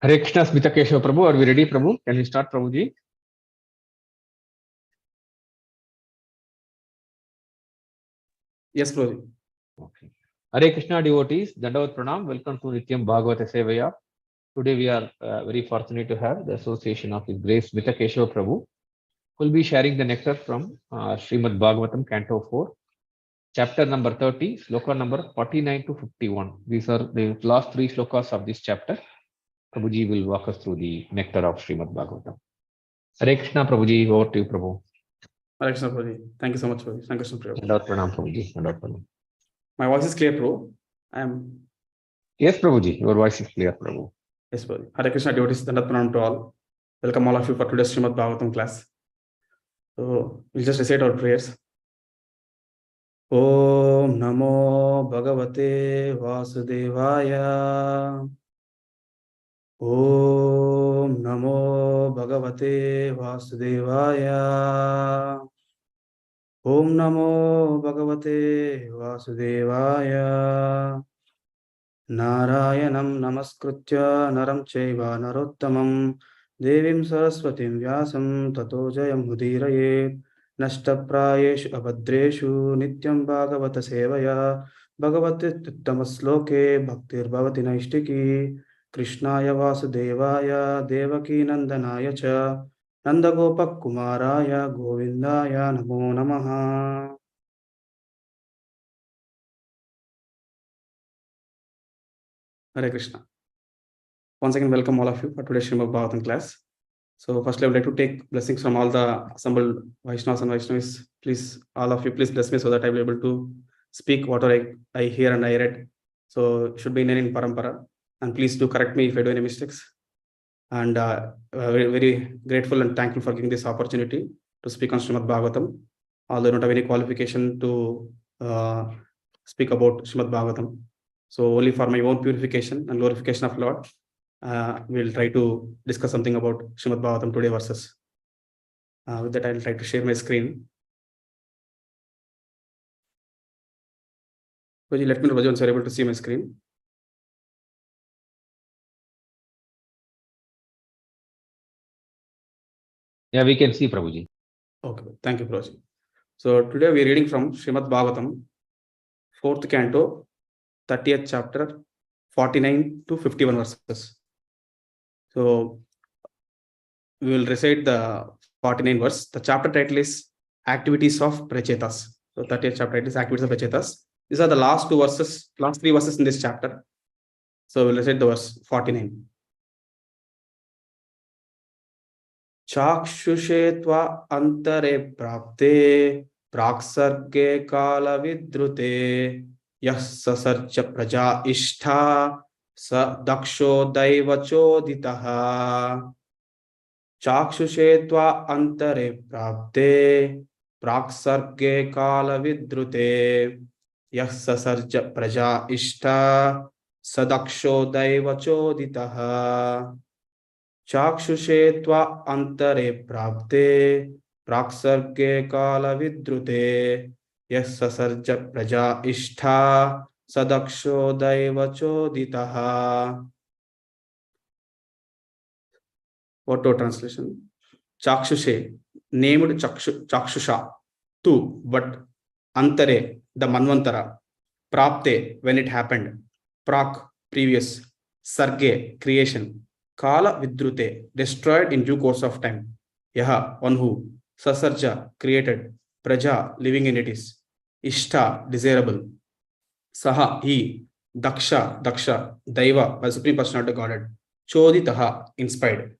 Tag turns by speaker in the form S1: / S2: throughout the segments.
S1: Hare Krishna, Smita, Keshav, Prabhu. Are we ready, Prabhu? Can we start, Prabhuji?
S2: Yes, Prabhu.
S1: Okay. Hare Krishna, devotees. Dandavat Pranam. Welcome to Nityam Bhagavata Sevaya. Today we are very fortunate to have the association of His Grace Smita Keshav Prabhu, who will be sharing the nectar from Srimad Bhagavatam, Canto 4, chapter number 30, sloka number 49 to 51. These are the last three slokas of this chapter. Prabhuji will walk us through the nectar of Srimad Bhagavatam. Hare Krishna, Prabhuji. Over to you, Prabhu.
S2: Hare Krishna, Prabhu. Thank you so much, Prabhu. Thank you so much.
S1: Dandavat Pranam, Prabhuji. Dandavat Pranam.
S2: My voice is clear, Prabhu. I am.
S1: Yes, Prabhuji. Your voice is clear, Prabhu.
S2: Yes, Prabhu. Hare Krishna, devotees. Dandavat Pranam to all. Welcome all of you for today's Srimad Bhagavatam class. So we'll just recite our prayers. Om Namo Bhagavate Vasudevaya. Om Namo Bhagavate Vasudevaya. Om Namo Bhagavate Vasudevaya. Narayanam Namaskritya Naram Chaiva Narottamam Devim Saraswatim Vyasam Tato Jayam Mudiraye Nashtaprayeshu Abhadreshu Nityam Bhagavata Sevaya Bhagavate Uttamasloke Bhaktir Bhavati Naishtiki Krishnaya Vasudevaya Devaki Nandanaya Cha Nandagopak Kumaraya Govindaya Namo Namaha. Hare Krishna. Once again, welcome all of you for today's Srimad Bhagavatam class. So firstly, I would like to take blessings from all the assembled Vaishnavas and Vaishnavis. Please, all of you, please bless me so that I will be able to speak whatever I hear and I read. So it should be in parampara. And please do correct me if I do any mistakes. And very, very grateful and thankful for giving this opportunity to speak on Srimad Bhagavatam. Although I don't have any qualification to speak about Srimad Bhagavatam. So only for my own purification and glorification of Lord, we'll try to discuss something about Srimad Bhagavatam today verses. With that, I'll try to share my screen. Could you let me know once you're able to see my screen?
S1: Yeah, we can see, Prabhuji.
S2: Okay, thank you, Prabhuji. So today we're reading from Srimad Bhagavatam, 4th canto, 30th chapter, 49 to 51 verses. So we will recite the 49 verse. The chapter title is Activities of Prachetas. So 30th chapter title is Activities of Prachetas. These are the last two verses, last three verses in this chapter. So we'll recite the verse 49. Chakshushe tva antare prapte praksarge kala vidrute yah sasarcha praja ishtha sa daksho daiva choditaha. Chakshushe tva antare prapte praksarge kala vidrute yah sasarja praja ishta sadaksho daiva choditaha. Chakshushe tva antare prapte praksarge kala vidrute yah sasarja praja ishta sadaksho daiva choditaha. Auto translation. Chakshushe, named Chakshusha, two, but Antare, the Manvantara, Prapte, when it happened, Prak, previous, Sarge, creation, Kala Vidrute, destroyed in due course of time, Yaha, one who, Sasarja, created, Praja, living entities, Ishta, desirable, Saha, he, Daksha, Daiva, by Supreme Personality Godhead, Choditaha, inspired.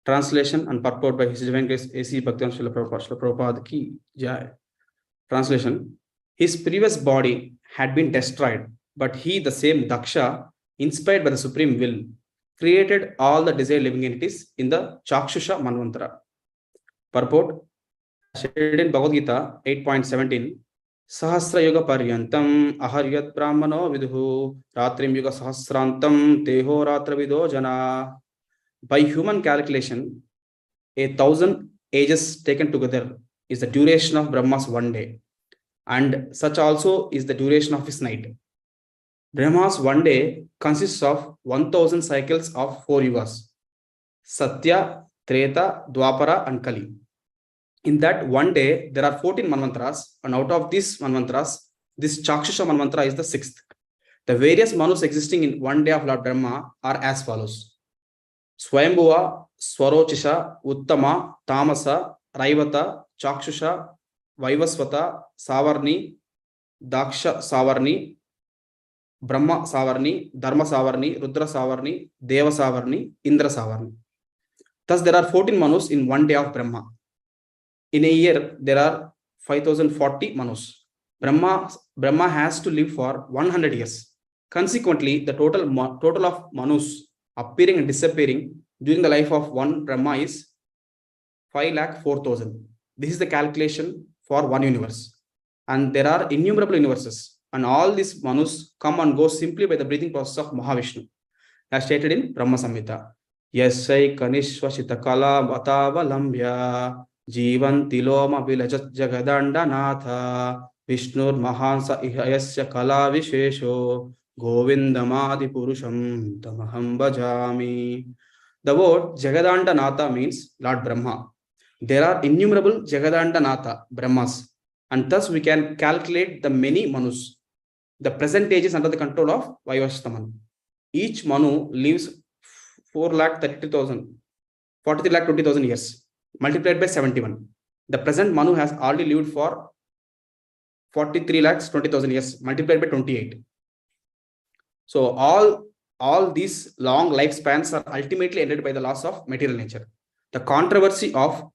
S2: Translation and purport by His Divine Grace A.C. Bhaktivedanta Srila Prabhupada ki jai. Translation: his previous body had been destroyed, but he, the same Daksha, inspired by the Supreme Will, created all the desired living entities in the Chakshusha Manvantara. Purport: shared in Bhagavad Gita 8.17. Sahasra Yuga Paryantam Aharyat Brahmano Vidhu Ratrim Yuga Sahasrantam Teho Ratra Vido Jana. By human calculation, 1,000 ages taken together is the duration of Brahma's one day, and such also is the duration of his night. Brahma's one day consists of 1000 cycles of 4 yugas: Satya, Treta, Dwapara, and Kali. In that one day, there are 14 manvantras, and out of these manvantras, this Chakshusha manvantara is the sixth. The various manus existing in one day of Lord Brahma are as follows: Swayambhuva, Swarochisha, Uttama, Tamasa, Raivata, Chakshusha, Vaivasvata, Savarni, Daksha Savarni, Brahma Savarni, Dharma Savarni, Rudra Savarni, Deva Savarni, Indra Savarni. Thus, there are 14 manus in one day of Brahma. In a year, there are 5040 manus. Brahma has to live for 100 years. Consequently, the total of manus appearing and disappearing during the life of one Brahma is 5,04,000. This is the calculation for one universe. And there are innumerable universes. And all these manus come and go simply by the breathing process of Mahavishnu, as stated in Brahma Samhita. Yasai Kanishwashita Kala Vatavalamya Jivan Tiloma Vilajat Jagadanda Natha Vishnur Mahansa Ihayasya Kala Vishesho Govindamadi Purusham Tamaham Bhajami. The word Jagadanda Natha means Lord Brahma. There are innumerable Jagadanda Natha Brahmas, and thus we can calculate the many manus. The present age is under the control of Vaivashtamanu. Each manu lives 4,30,000, 43,20,000 years, multiplied by 71. The present manu has already lived for 43,20,000 years, multiplied by 28. So all these long lifespans are ultimately ended by the loss of material nature. The controversy of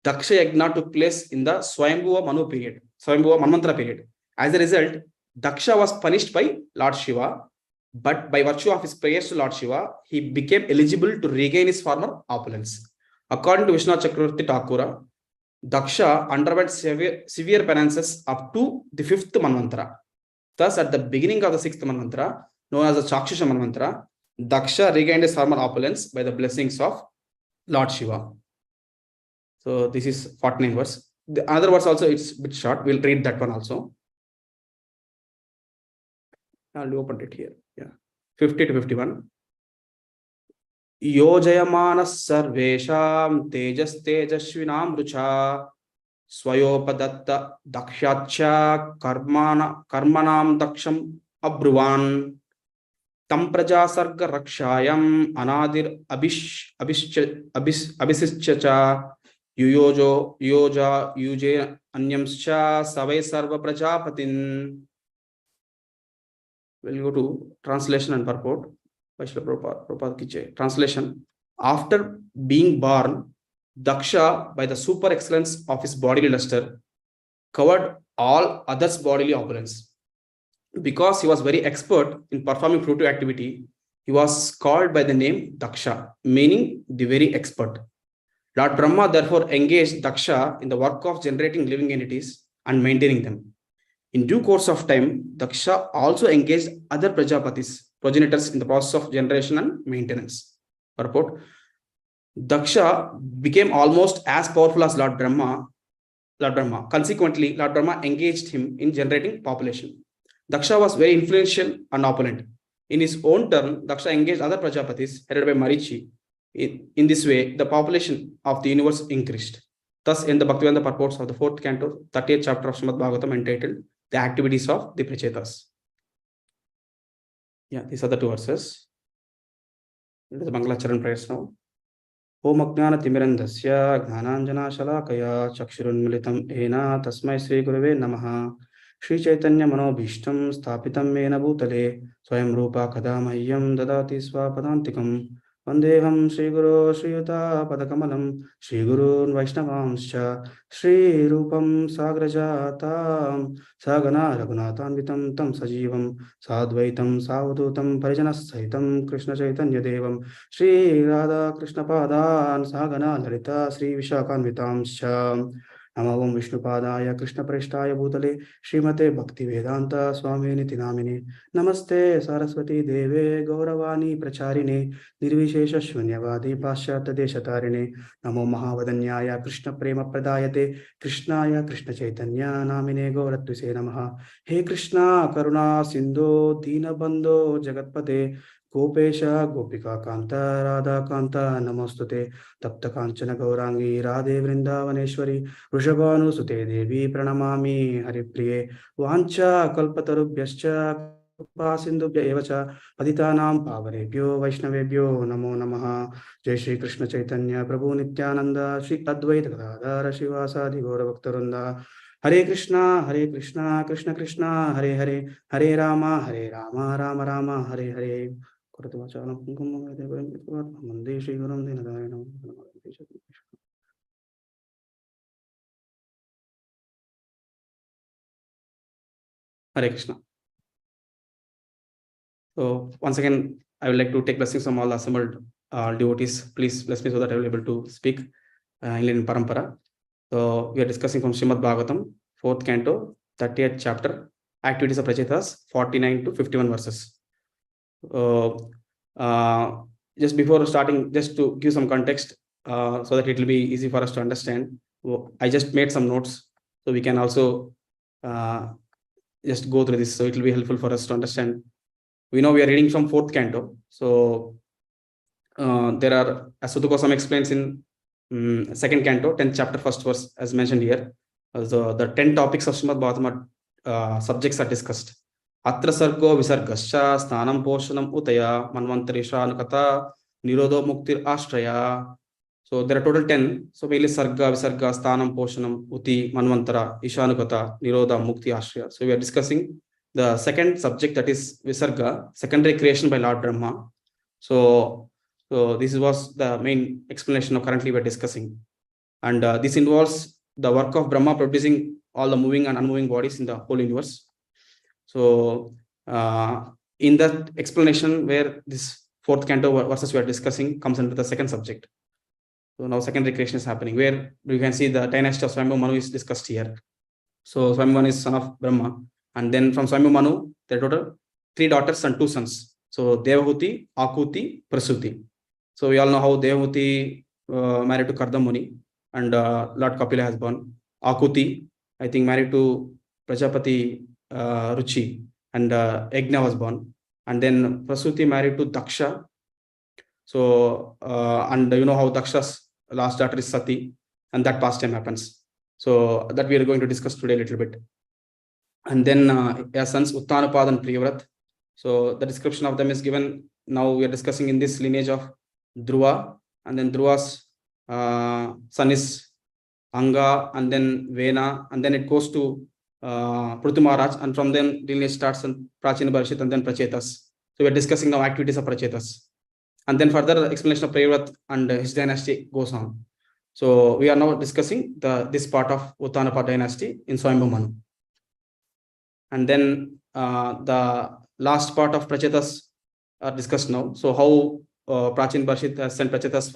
S2: Daksha Yagna took place in the Swayambhuva Manu period, Swayambhuva Manvantara period. As a result, Daksha was punished by Lord Shiva, but by virtue of his prayers to Lord Shiva, he became eligible to regain his former opulence. According to Vishnu Chakravarti Thakura, Daksha underwent severe penances up to the 5th Manvantara. Thus, at the beginning of the 6th Manvantara, known as the Chakshusha Manvantara, Daksha regained his former opulence by the blessings of Lord Shiva. So this is 49 verse. The other verse also, it's a bit short. We'll read that one also. I'll open it here. Yeah, 50 to 51. Yojayamanas sarvesham tejas tejashvinam rucha swayopadatta dakshacha karmanam daksham abruvan tam praja sarga rakshayam anadir abhisischacha yuje anyamscha savai sarva prajapatin. We'll go to translation and purport. Translation. After being born, Daksha, by the super excellence of his bodily luster, covered all others' bodily opulence. Because he was very expert in performing fruitive activity, he was called by the name Daksha, meaning the very expert. Lord Brahma therefore engaged Daksha in the work of generating living entities and maintaining them. In due course of time, Daksha also engaged other progenitors in the process of generation and maintenance. Purport. Daksha became almost as powerful as Lord Brahma. Consequently, Lord Brahma engaged him in generating population. Daksha was very influential and opulent. In his own turn, Daksha engaged other Prajapatis headed by Marichi. In this way, the population of the universe increased. Thus, in the Bhaktivedanta purports of the 4th canto, 30th chapter of Srimad Bhagavatam, entitled The Activities of the Prachetas. Yeah, these are the 2 verses. It is the Mangalacharan prayers now. Om Ajnana Timirandasya Gnananjana Shalakaya Chakshurunmilitam Ena Tasmai Sri Gurave Namaha Shri Chaitanya Manobhishtam Sthapitam Mena Bhutale Swayam Rupa Kadamahyam Dadati Swapadantikam Vandeham Shri Guru Shri Yuta Padakamalam Shri Gurun Vaishnavamscha Shri Rupam Sagrajatam Sagana Raghunathanvitam Tam Sajivam Sadvaitam Savadutam Parijanas Saitam Krishna Chaitanya Devam Shri Radha Krishna Padan Sagana Lalita Shri Vishakanvitamscha नमो ओं विष्णुपादाय कृष्णप्रेष्ठाय भूतले श्रीमते भक्तिवेदांत स्वामी निति नामिने नमस्ते सरस्वती देवे गौरवाणी प्रचारिणे निर्विशेष शून्यवादी पाश्चात्य देशतारिणे नमो महावदन्याय कृष्ण प्रेम प्रदायते कृष्णाय कृष्ण चैतन्य नामिने गौरत्विसे नमः। हे कृष्णा करुणा सिंधु दीनबंधो जगत्पते गोपेश गोपिका कांत राधा कांत नमोस्तुते। तप्त कांचन गौरांगी राधे वृंदावनेश्वरी वृषभानुसुते देवी प्रणमामि हरिप्रिये। वाञ्छा कल्पतरुभ्यश्च कृपा सिन्धुभ्य एव च पतितानां पावनेभ्यो वैष्णवेभ्यो नमो नमः। जय श्री कृष्ण चैतन्य प्रभु नित्यानंद श्री अद्वैत गदाधर शिवासादि गौरभक्तवृंद। हरे कृष्णा कृष्ण कृष्ण हरे हरे हरे राम राम राम हरे हरे। वंदे श्रीगुरुं दीनदयाळं। Hare Krishna. So once again, I would like to take blessings from all assembled devotees. Please bless me so that I will be able to speak in Parampara. So we are discussing from Srimad Bhagavatam, 4th canto, 30th chapter, activities of Prachetas, 49 to 51 verses. Just before starting, just to give some context, so that it will be easy for us to understand, I just made some notes, so we can also just go through this, so it will be helpful for us to understand. We know we are reading from 4th canto, so there are, as Sudha Goswami explains in 2nd canto, 10th chapter, 1st verse, as mentioned here. So the 10 topics of Srimad Bhagavatam subjects are discussed. Atra sargo visargascha sthanam poshanam utaya manvantarishanukata nirodho muktir ashtraya. So there are total 10. So mainly sarga, visarga, sthanam, poshanam, uti, manvantara, ishanukata, nirodha, mukti, ashraya. So we are discussing the second subject, that is visarga, secondary creation by Lord Brahma. So this was the main explanation of currently we are discussing. And this involves the work of Brahma producing all the moving and unmoving bodies in the whole universe. So in that explanation where this 4th canto verses we are discussing comes under the second subject. So now secondary creation is happening, where you can see the dynasty of Swayambhu Manu is discussed here. So Swayambhu Manu is son of Brahma, and then from Swayambhu Manu there are total 3 daughters and 2 sons. So Devahuti, Akuti, Prasuti. So we all know how Devahuti married to Kardamuni, and Lord Kapila has born. Akuti, I think, married to Prajapati Ruchi, and Yajna was born. And then Prasuti married to Daksha. So and you know how Daksha's last daughter is Sati, and that pastime happens. So that we are going to discuss today a little bit. And then sons Uttanapad and Priyavrat. So the description of them is given. Now we are discussing in this lineage of Dhruva, and then Dhruva's son is Anga, and then Vena, and then it goes to Prithu Maharaj, and from then lineage starts and Prachina Barshit, and then Prachetas. So we are discussing now activities of Prachetas. And then further explanation of Priyavrat and his dynasty goes on. So we are now discussing this part of Uttanapad dynasty in Swayambhu Manu. And then the last part of Prachetas are discussed now. So how Prachin Barshit has sent Prachetas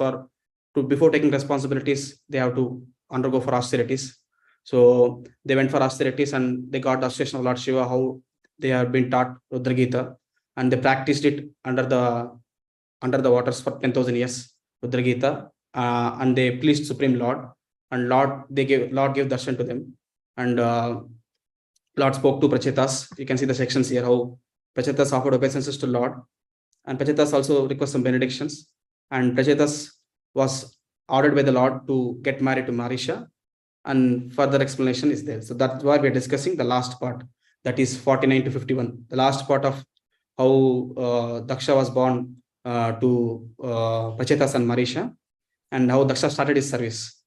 S2: before taking responsibilities, they have to undergo for austerities. So they went for austerities and they got the association of Lord Shiva, how they have been taught Rudra Gita, and they practiced it under the waters for 10,000 years, Rudra Gita, and they pleased Supreme Lord, and Lord gave darshan to them, and Lord spoke to Prachetas. You can see the sections here, how Prachetas offered obeisances to Lord, and Prachetas also request some benedictions, and Prachetas was ordered by the Lord to get married to Marisha, and further explanation is there. So that's why we are discussing the last part, that is 49 to 51, the last part of how Daksha was born to Prachetas and Marisha, and how Daksha started his service.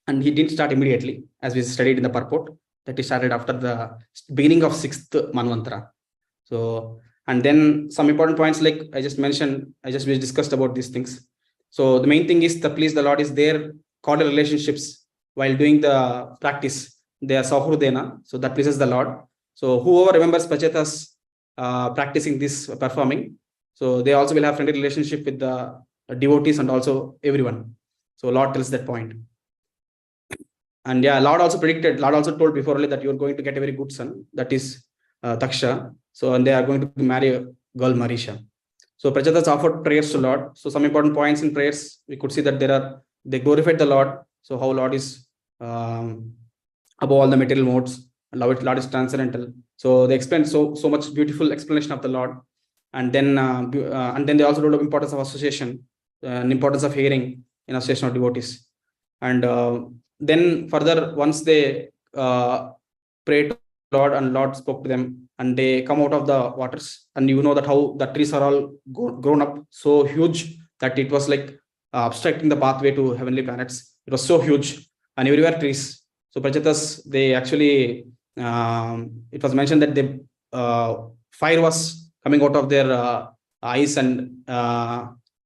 S2: And he didn't start immediately, as we studied in the purport, that he started after the beginning of 6th Manvantara. So, and then some important points, like I just mentioned, we discussed about these things. So the main thing is the please the Lord is there, causal relationships while doing the practice. They are Sahrudena, so that pleases the Lord. So whoever remembers Prachetas practicing this, performing, so they also will have friendly relationship with the devotees and also everyone. So Lord tells that point. And yeah, Lord also predicted, Lord also told before only that you're going to get a very good son, that is Daksha. So, and they are going to marry a girl, Marisha. So Prajatas offered prayers to Lord. So some important points in prayers, we could see that they glorified the Lord. So how Lord is above all the material modes, and Lord is transcendental. So they explained so much beautiful explanation of the Lord. And then they also told of importance of association, and importance of hearing in association of devotees. And then further, once they prayed to Lord, and Lord spoke to them, and they come out of the waters, and you know that how the trees are all grown up so huge that it was like obstructing the pathway to heavenly planets. It was so huge, and everywhere trees. So Prajatas, they actually, it was mentioned that the fire was coming out of their eyes, and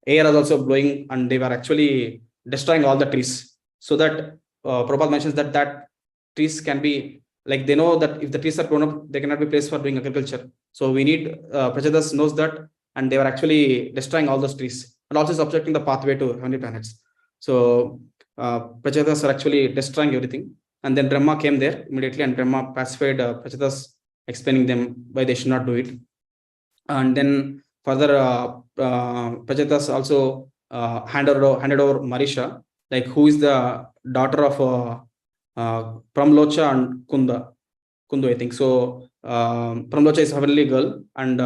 S2: air was also blowing, and they were actually destroying all the trees. So that Prabhupada mentions that trees can be, like, they know that if the trees are grown up, they cannot be placed for doing agriculture. So we need, Prajatas knows that, and they were actually destroying all those trees, and also subjecting the pathway to heavenly planets. So Prajatas are actually destroying everything. And then Brahma came there immediately, and Brahma pacified Prajatas, explaining them why they should not do it. And then further, Prajatas also handed over Marisha, like, who is the daughter of Pramlocha and Kundu, I think. So Pramlocha is a heavenly girl, and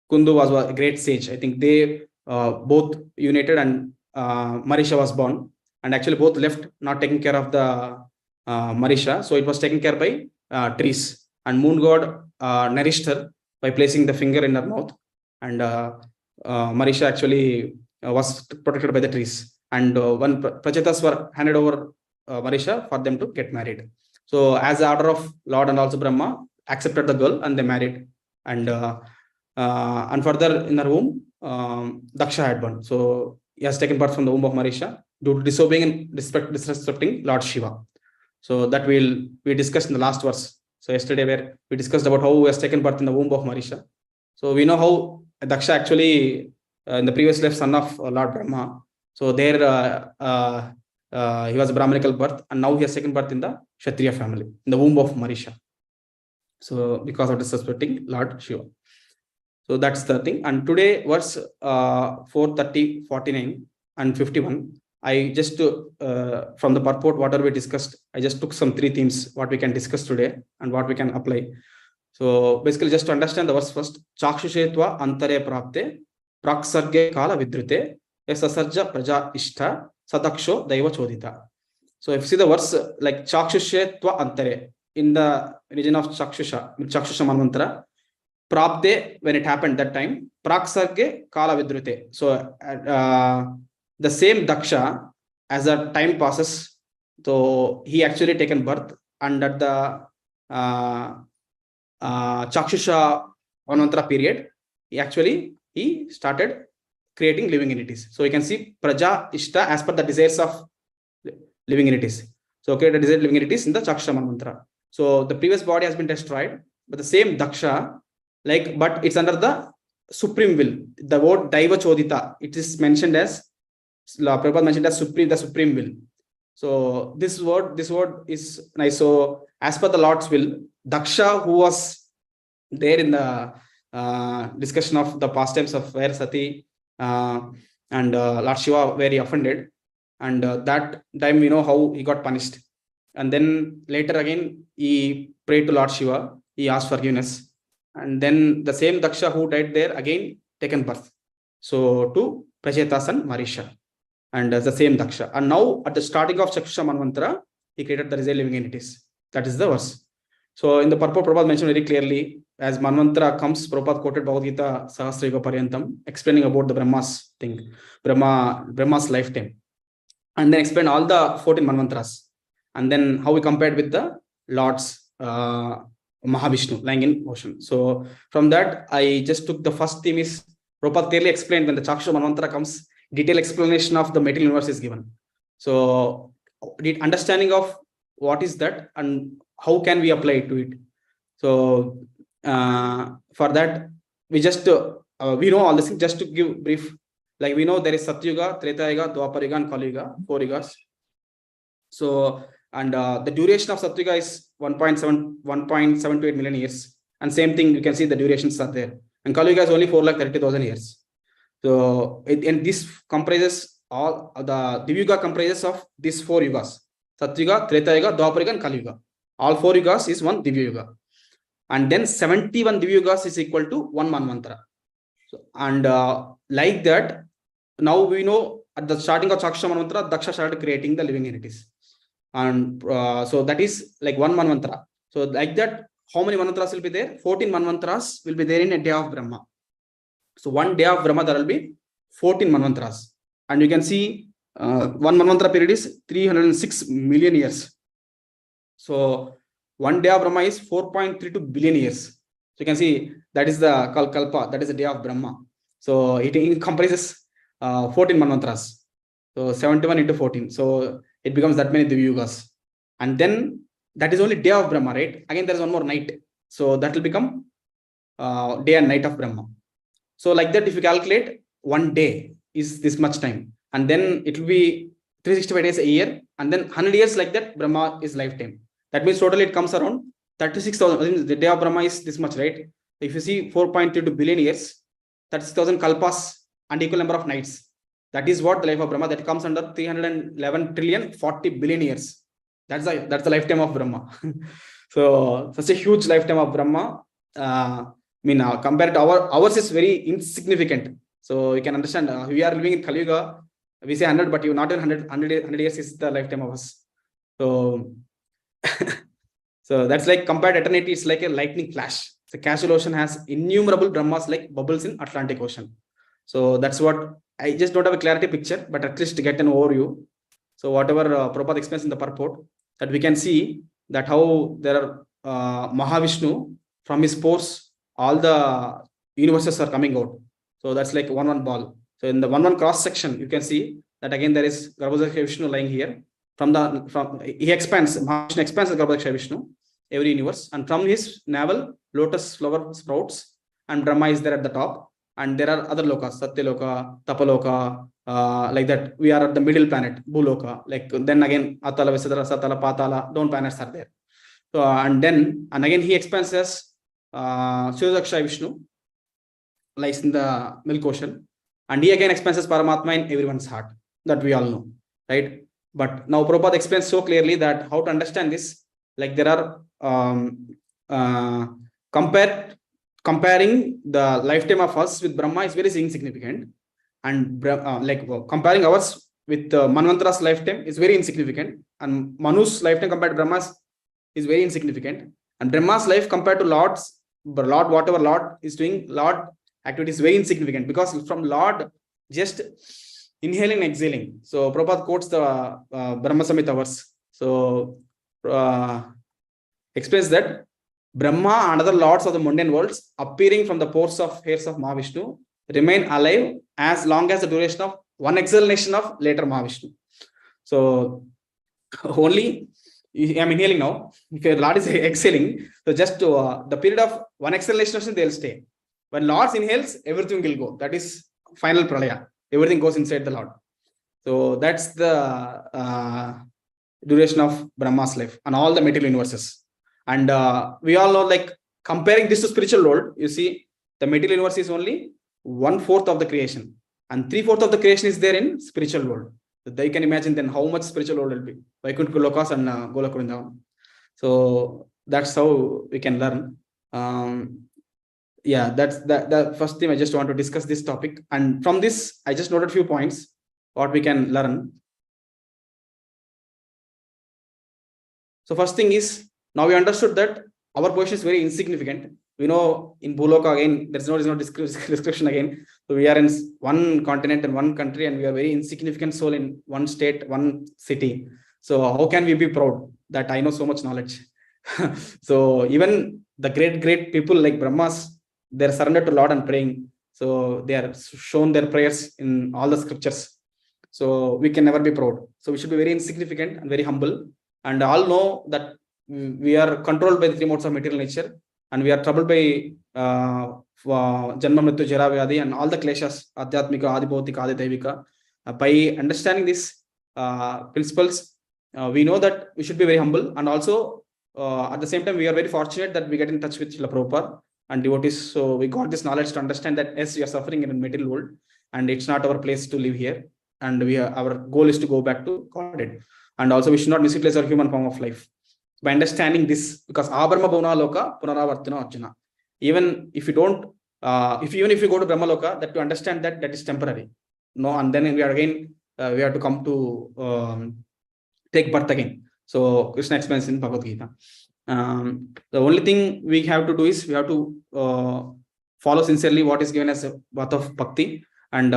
S2: Kundu was a great sage. I think they both united, and Marisha was born. And actually both left not taking care of the Marisha. So it was taken care by trees. And moon god nourished her by placing the finger in her mouth. And Marisha actually was protected by the trees. And when Prajatas were handed over Marisha for them to get married. So as the order of Lord and also Brahma accepted the girl, and they married. And further in her womb, Daksha had born. So he has taken birth from the womb of Marisha due to disobeying and disrespecting Lord Shiva. So that we discussed in the last verse. So yesterday, where we discussed about how he has taken birth in the womb of Marisha. So we know how Daksha actually, in the previous life, son of Lord Brahma. So there he was a Brahmanical birth, and now he has taken birth in the Kshatriya family, in the womb of Marisha. So because of disrespecting Lord Shiva. So that's the thing. And today, verse 430, 49, and 51, I just, from the purport, whatever we discussed, I just took some 3 themes, what we can discuss today and what we can apply. So basically, just to understand the verse first, Chakshushetva antare prapte, praksarge kala vidrute, sasarja praja ishta, sadaksho daiva chodita. So if you see the verse, like Chakshushetva antare, in the region of Chakshusha Manvantara, Prapte, when it happened that time, Praksarge Kala Vidrute. So the same Daksha, as the time passes, so he actually taken birth, and at the Chakshusha Manvantara period, he started creating living entities. So you can see Praja Ishta as per the desires of living entities. So created desired living entities in the Chakshusha Manvantara. So the previous body has been destroyed, but the same Daksha, like, but it's under the supreme will. The word Daiva Chodita, it is mentioned as, Prabhupada mentioned as the supreme will. So this word is nice. So as per the Lord's will, Daksha, who was there in the discussion of the pastimes of where Sati and Lord Shiva were offended, and that time we know how he got punished. And then later again, he prayed to Lord Shiva, he asked forgiveness. And then the same Daksha who died there again taken birth. So to Prajatas and Marisha, and the same Daksha. And now at the starting of Chakshusha Manvantara, he created the result living entities. That is the verse. So in the purport, Prabhupada mentioned very clearly, as Manvantara comes, Prabhupada quoted Bhagavad Gita Sahasra Yuga Paryantam, explaining about the Brahma's thing, Brahma's lifetime. And then explain all the 14 Manvantaras. And then how we compared with the Lord's Mahavishnu lying in ocean. So from that, I just took the first theme is, Prabhupada clearly explained when the Chakshusha Manvantara comes, detailed explanation of the material universe is given. So the understanding of what is that and how can we apply to it. So for that, we just, we know all this, just to give brief, like we know there is Satyuga, Treta Yuga, Dwapara Yuga, and Kali Yuga, 4 yugas. So And the duration of Satyuga is 1.78 million years. And same thing, you can see the durations are there. And Kali Yuga is only 4,30,000 years. So and this comprises all the Divi Yuga comprises of these 4 yugas: Satyuga, Treta Yuga, Dwapara Yuga, and Kali Yuga. All 4 yugas is one Divi Yuga. And then 71 Divi Yugas is equal to 1 Manvantara. So, and like that, now we know at the starting of Chaksha Manvantara, Daksha started creating the living entities. And so that is like 1 Manvantara. So like that, how many Manvantras will be there? 14 Manvantras will be there in a day of Brahma. So 1 day of Brahma, there will be 14 Manvantras. And you can see 1 Manvantara period is 306 million years. So 1 day of Brahma is 4.32 billion years. So you can see that is the Kalpa, that is the day of Brahma. So it comprises 14 Manvantras. So 71 into 14. So it becomes that many Divi Yugas. And then that is only day of Brahma, right? Again, there is one more night. So that will become day and night of Brahma. So like that, if you calculate, 1 day is this much time. And then it will be 365 days a year. And then 100 years like that, Brahma is lifetime. That means totally it comes around 36,000. The day of Brahma is this much, right? If you see 4.32 billion years, 36,000 kalpas and equal number of nights. That is what the life of Brahma, that comes under 311 trillion 40 billion years. That's the lifetime of Brahma. So such a huge lifetime of Brahma. Compared to ours is very insignificant. So you can understand, we are living in Kali Yuga. We say 100, but you not in 100 years is the lifetime of us. So, so that's like compared to eternity, it's like a lightning flash. The casual ocean has innumerable Brahmas like bubbles in Atlantic Ocean. So that's what I just don't have a clarity picture, but at least to get an overview. So whatever Prabhupada explains in the purport, that we can see that how there are Mahavishnu, from his pores, all the universes are coming out. So that's like one ball. So in the one cross section, you can see that again there is Garbhodaksha Vishnu lying here. He expands, Mahavishnu expands the Garbhodaksha Vishnu, every universe, and from his navel, lotus flower sprouts, and Brahma is there at the top. And there are other lokas, Satyaloka, Tapaloka, like that. We are at the middle planet, Bhuloka. Like then again, Atala, Visadara, Satala, Patala, down planets are there. So and again he expands as Shudaksha Vishnu, lies in the milk ocean, and he again expands as Paramatma in everyone's heart, that we all know, right? But now Prabhupada explains so clearly that how to understand this, like there are comparing the lifetime of us with Brahma is very insignificant, and comparing ours with Manvantara's lifetime is very insignificant, and Manu's lifetime compared to Brahma's is very insignificant, and Brahma's life compared to Lord, whatever Lord is doing, Lord activity is very insignificant, because from Lord just inhaling and exhaling. So Prabhupada quotes the Brahma Samhita verse. So explains that Brahma and other lords of the mundane worlds appearing from the pores of hairs of Mahavishnu remain alive as long as the duration of one exhalation of later Mahavishnu. So only I'm inhaling now. If your Lord is exhaling, so just the period of one exhalation, they'll stay. When Lord inhales, everything will go. That is final pralaya. Everything goes inside the Lord. So that's the duration of Brahma's life and all the material universes. And we all know, like comparing this to spiritual world, you see the material universe is only 1/4 of the creation, and 3/4 of the creation is there in spiritual world. So they can imagine then how much spiritual world will be. Vaikuntha Lokas and Golok Vrindavan. So that's how we can learn. Yeah, that's the first thing I just want to discuss this topic. And from this, I just noted a few points what we can learn. So first thing is, now we understood that our position is very insignificant. We know in Bhuloka again, there's no description again. So we are in one continent and one country, and we are very insignificant soul in one state, one city. So how can we be proud that I know so much knowledge? So even the great people like Brahmas, they're surrendered to Lord and praying. So they are shown their prayers in all the scriptures. So we can never be proud. So we should be very insignificant and very humble. And all know that we are controlled by the 3 modes of material nature, and we are troubled by Janma, Mrityu, Jara, Vyadhi, and all the kleshas, Adhyatmika, Adibhautika, Adidevika. By understanding these principles, we know that we should be very humble, and also at the same time we are very fortunate that we get in touch with Srila Prabhupada and devotees. So we got this knowledge to understand that yes, we are suffering in a material world, and it's not our place to live here, and our goal is to go back to Godhead. And also we should not misutilize our human form of life. By understanding this, because Abrahma Bhavana Loka Punaravartana Arjuna, even if you don't, even if you go to Brahma Loka, that to understand that is temporary. No, and then we are again we have to come to take birth again. So Krishna explains in Bhagavad Gita. The only thing we have to do is we have to follow sincerely what is given as a path of bhakti, and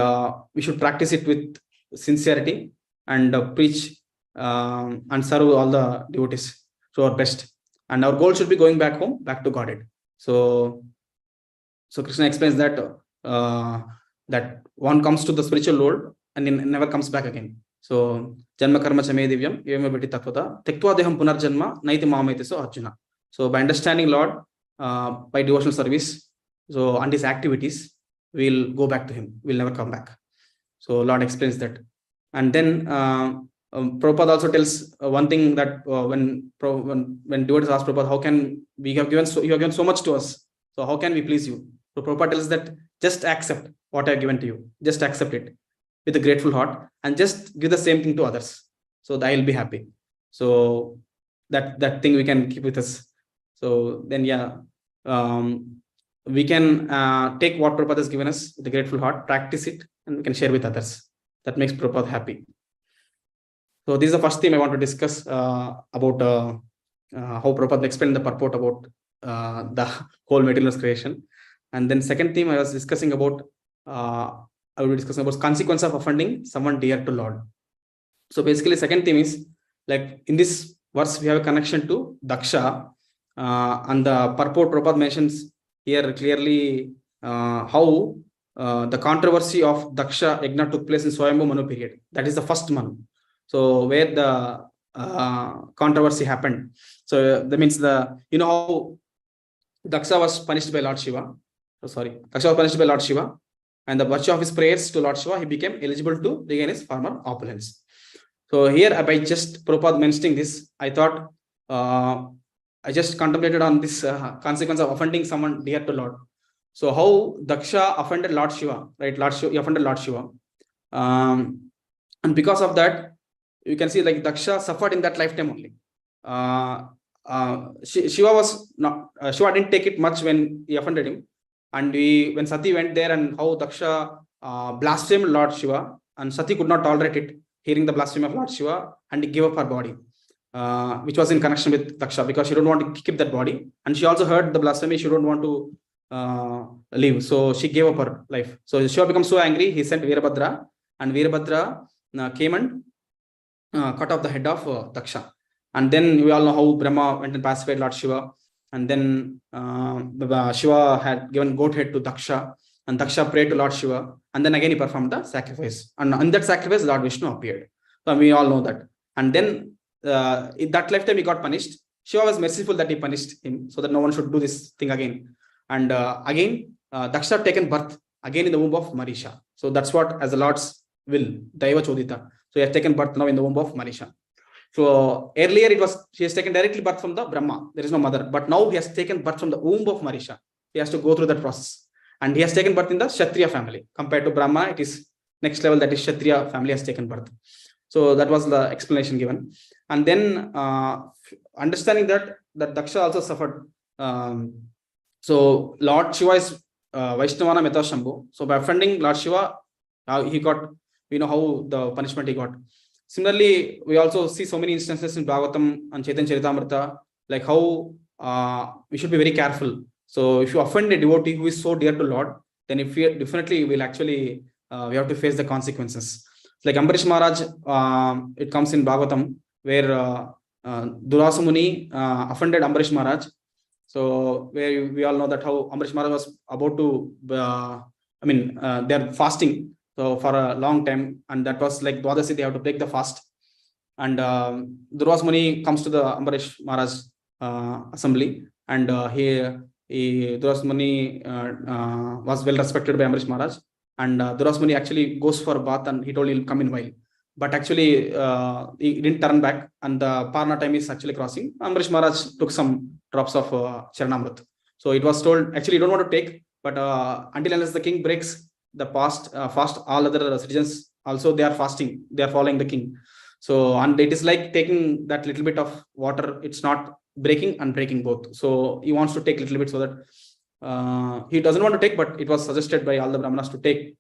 S2: we should practice it with sincerity, and preach and serve all the devotees to our best. And our goal should be going back home, back to Godhead. So Krishna explains that that one comes to the spiritual world and never comes back again. So janma karma chame divyam evame viti tatvata tektva deham punarjanma naiti mameti so Arjuna. So by understanding Lord, by devotional service, so and his activities, we'll go back to him. We'll never come back. So Lord explains that. And then Prabhupada also tells one thing, that when devotees ask Prabhupada, how can we have given you have given so much to us, so how can we please you? So Prabhupada tells that just accept what I have given to you. Just accept it with a grateful heart, and just give the same thing to others, so that I will be happy. So that thing we can keep with us. So then we can take what Prabhupada has given us with a grateful heart, practice it, and we can share with others. That makes Prabhupada happy. So this is the first theme I want to discuss about how Prabhupada explained the purport about the whole materialist creation. And then second theme I was discussing about, I will be discussing about consequence of offending someone dear to Lord. So basically second theme is, like in this verse we have a connection to Daksha, and the purport Prabhupada mentions here clearly how the controversy of Daksha Yajna took place in Swayambhu Manu period. That is the first Manu. So where the controversy happened. So that means how Daksha was punished by Lord Shiva. Daksha was punished by Lord Shiva, and the virtue of his prayers to Lord Shiva, he became eligible to regain his former opulence. So here, by just Prabhupada mentioning this, I thought I just contemplated on this consequence of offending someone dear to Lord. So how Daksha offended Lord Shiva, right? He offended Lord Shiva, and because of that, you can see like Daksha suffered in that lifetime only. Shiva was not. Shiva didn't take it much when he offended him, and when Sati went there, and how Daksha blasphemed Lord Shiva, and Sati could not tolerate it, hearing the blasphemy of Lord Shiva, and he gave up her body, which was in connection with Daksha, because she don't want to keep that body, and she also heard the blasphemy. She don't want to live, so she gave up her life. So Shiva becomes so angry, he sent Veerabhadra, and Veerabhadra came and cut off the head of Daksha. And then we all know how Brahma went and pacified Lord Shiva, and then Shiva had given goat head to Daksha, and Daksha prayed to Lord Shiva, and then again he performed the sacrifice, and in that sacrifice Lord Vishnu appeared. So we all know that. And then in that lifetime he got punished. Shiva was merciful that he punished him, so that no one should do this thing again. And again Daksha taken birth again in the womb of Marisha. So that's what, as the Lord's will, Daiva Chodita. So he has taken birth now in the womb of Marisha. So earlier she has taken directly birth from the Brahma. There is no mother. But now he has taken birth from the womb of Marisha. He has to go through that process. And he has taken birth in the Kshatriya family. Compared to Brahma, it is next level, that is Kshatriya family has taken birth. So that was the explanation given. And then understanding that Daksha also suffered. So Lord Shiva is Vaishnavana Meta Shambhu. So by offending Lord Shiva, he got, we know how the punishment he got. Similarly, we also see so many instances in Bhagavatam and Chaitanya Charitamrita, like how we should be very careful. So if you offend a devotee who is so dear to Lord, then if we definitely will actually we have to face the consequences. Like Ambarish Maharaj, it comes in Bhagavatam, where Durvasa Muni offended Ambarish Maharaj. So where we all know that how Ambarish Maharaj was about to, they're fasting. So for a long time, and that was like Dwadasi, they have to break the fast. And Durvasa Muni comes to the Ambarish Maharaj assembly, and Durvasa Muni was well respected by Ambarish Maharaj. And Durvasa Muni actually goes for a bath, and he told he'll come in a while. but actually he didn't turn back, and the Parna time is actually crossing. Ambrish Maharaj took some drops of Charanamrit. So it was told, actually you don't want to take, but until unless the king breaks the fast, all other citizens also they are fasting, they are following the king. So, and it is like taking that little bit of water, it's not breaking and breaking both. So he wants to take a little bit, so that he doesn't want to take, but it was suggested by all the Brahmanas to take.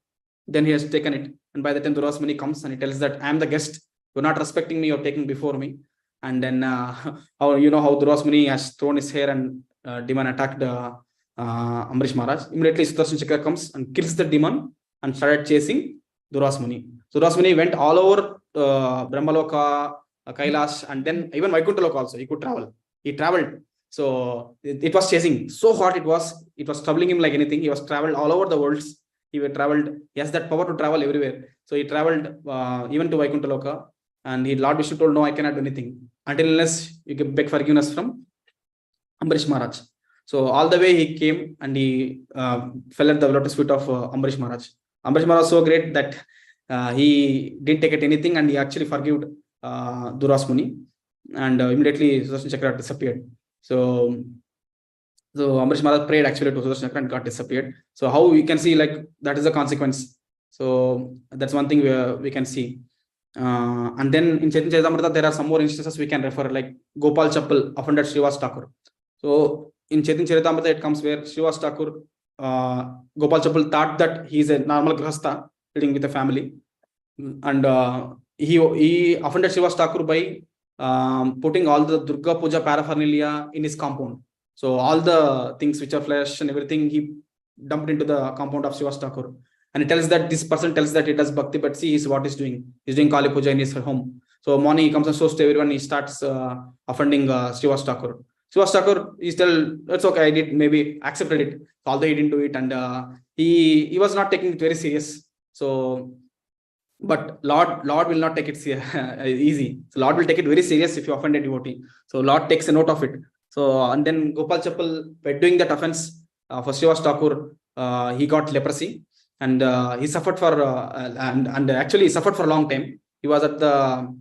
S2: Then he has taken it, and by the time Duras Muni comes and he tells that I am the guest, you're not respecting me, you're taking before me. And then how how Duras Muni has thrown his hair, and demon attacked Ambrish Maharaj. Immediately Sudarshan Chakra comes and kills the demon and started chasing Duras Muni. So Duras Muni went all over Brahmaloka, Kailash, and then even Vaikuntha Loka also he could travel. He traveled. So it was chasing so hot, it was troubling him like anything. He was traveled all over the worlds. He traveled. He has that power to travel everywhere. So he traveled even to Vaikuntha Loka, and Lord Vishnu told, no, I cannot do anything until unless you can beg forgiveness from Ambrish Maharaj. So all the way he came, and he fell at the lotus feet of Ambrish Maharaj. Ambrish Maharaj was so great that he didn't take it anything, and he actually forgave Duras Muni, and immediately Sudarshan Chakra disappeared. So Ambrish Maharaj prayed actually to Sudarshan Chakra and got disappeared. So how we can see, like, that is the consequence. So that's one thing we can see. And then in Chaitanya Charitamrita there are some more instances we can refer, like Gopal Chappal offended Srivas Thakur. So in Chaitanya Charitamrita it comes where Srivas Thakur, Gopal Chappal thought that he is a normal grahastha living with a family, and he offended Srivas Thakur by putting all the Durga Puja paraphernalia in his compound. So all the things which are flesh and everything he dumped into the compound of Srivas Thakur. And he tells that this person tells that he does bhakti, but see what he's doing. He's doing Kali Puja in his home. So morning he comes and shows to everyone, he starts offending Srivas Thakur. Srivas Thakur, he still, it's okay, I did, maybe accepted it, although he didn't do it, and he was not taking it very serious. So, but Lord will not take it easy. So Lord will take it very serious if you offend a devotee. So Lord takes a note of it. So, and then Gopal Chappal, by doing that offense for Srivas Thakur, he got leprosy, and he suffered for and actually he suffered for a long time. He was at the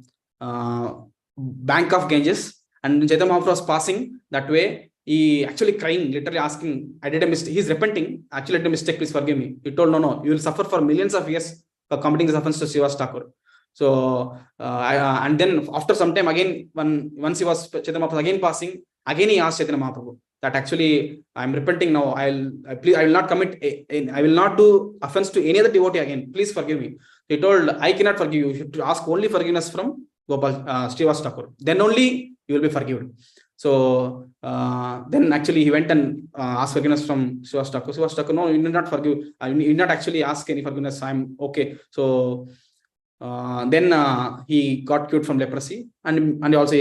S2: bank of Ganges, and Chaitanya Mahaprabhu was passing that way. He actually crying, literally asking, I did a mistake. He's repenting, actually I did a mistake, please forgive me. He told, no, you will suffer for millions of years for committing this offense to Srivas Thakur. So and then after some time again, once he was Chaitanya Mahaprabhu again passing, again he asked Chaitanya Mahaprabhu that actually I'm repenting now. I will not commit. I will not do offense to any other devotee again. Please forgive me. He told, I cannot forgive you. You should ask only forgiveness from Srivas Thakur. Then only you will be forgiven. So then actually he went and asked forgiveness from Srivas Thakur. Srivas Thakur, no, you did not forgive. You did not actually ask any forgiveness. I'm okay. So then he got cured from leprosy, and he also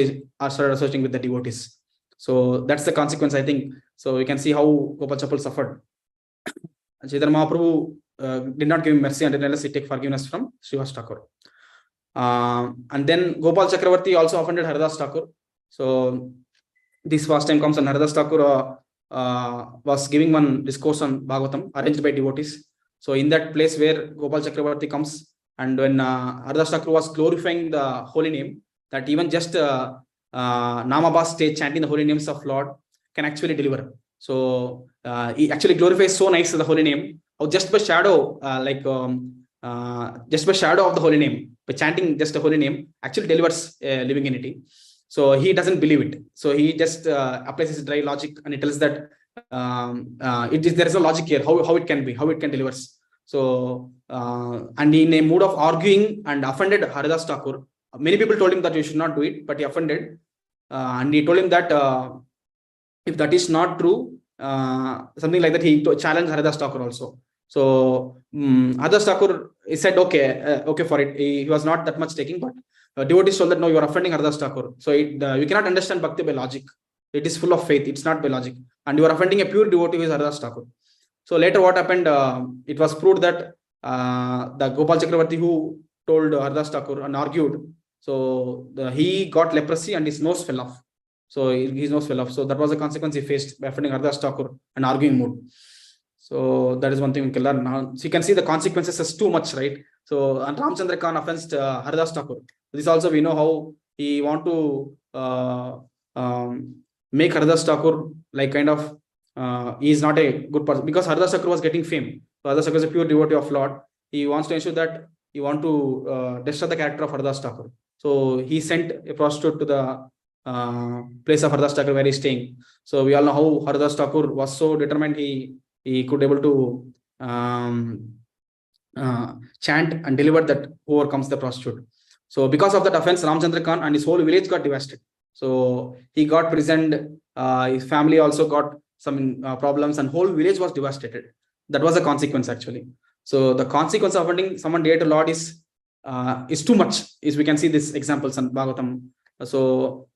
S2: started associating with the devotees. So that's the consequence, I think. So you can see how Gopal Chappal suffered. Chaitanya Mahaprabhu did not give him mercy unless he take forgiveness from Srivas Thakur. And then Gopal Chakravarti also offended Haridas Thakur. So this first time comes, and Haridas Thakur was giving one discourse on Bhagavatam arranged by devotees. So in that place where Gopal Chakravarti comes, and when Haridas Thakur was glorifying the holy name, that even just Namabas stage chanting the holy names of Lord can actually deliver. So he actually glorifies so nice the holy name, or just by shadow, just by shadow of the holy name, by chanting just the holy name, actually delivers living entity. So he doesn't believe it. So he just applies his dry logic, and he tells that there is no logic here. How it can be, how it can delivers. So and in a mood of arguing and offended Haridas Thakur, many people told him that you should not do it, but he offended, and he told him that if that is not true, something like that, he challenged Haridas Thakur also. So Haridas Thakur, he said okay for it. He was not that much taking, but devotees told that no, you are offending Haridas Thakur. So you cannot understand bhakti by logic. It is full of faith. It's not by logic, and you are offending a pure devotee who is Haridas Thakur. So later what happened? It was proved that the Gopal Chakravarti who told Haridas Thakur and argued, so he got leprosy and his nose fell off. So his nose fell off. So that was the consequence he faced by offending Haridas Thakur and arguing mood. So that is one thing we can learn now. So you can see the consequences as too much, right? So, and Ramchandra Khan offensed Haridas Thakur. This also we know how he want to make Haridas Thakur like kind of he is not a good person, because Haridas Thakur was getting fame. So Haridas Thakur is a pure devotee of Lord. He wants to ensure that he want to destroy the character of Haridas Thakur. So he sent a prostitute to the place of Haridas Thakur where he is staying. So we all know how Haridas Thakur was so determined, he could able to chant and deliver that overcomes the prostitute. So because of that offense, Ramchandra Khan and his whole village got devastated. So he got prisoned. His family also got some problems, and whole village was devastated. That was the consequence actually. So the consequence of offending someone dear to Lord is too much. Is we can see this examples in Bhagavatam. So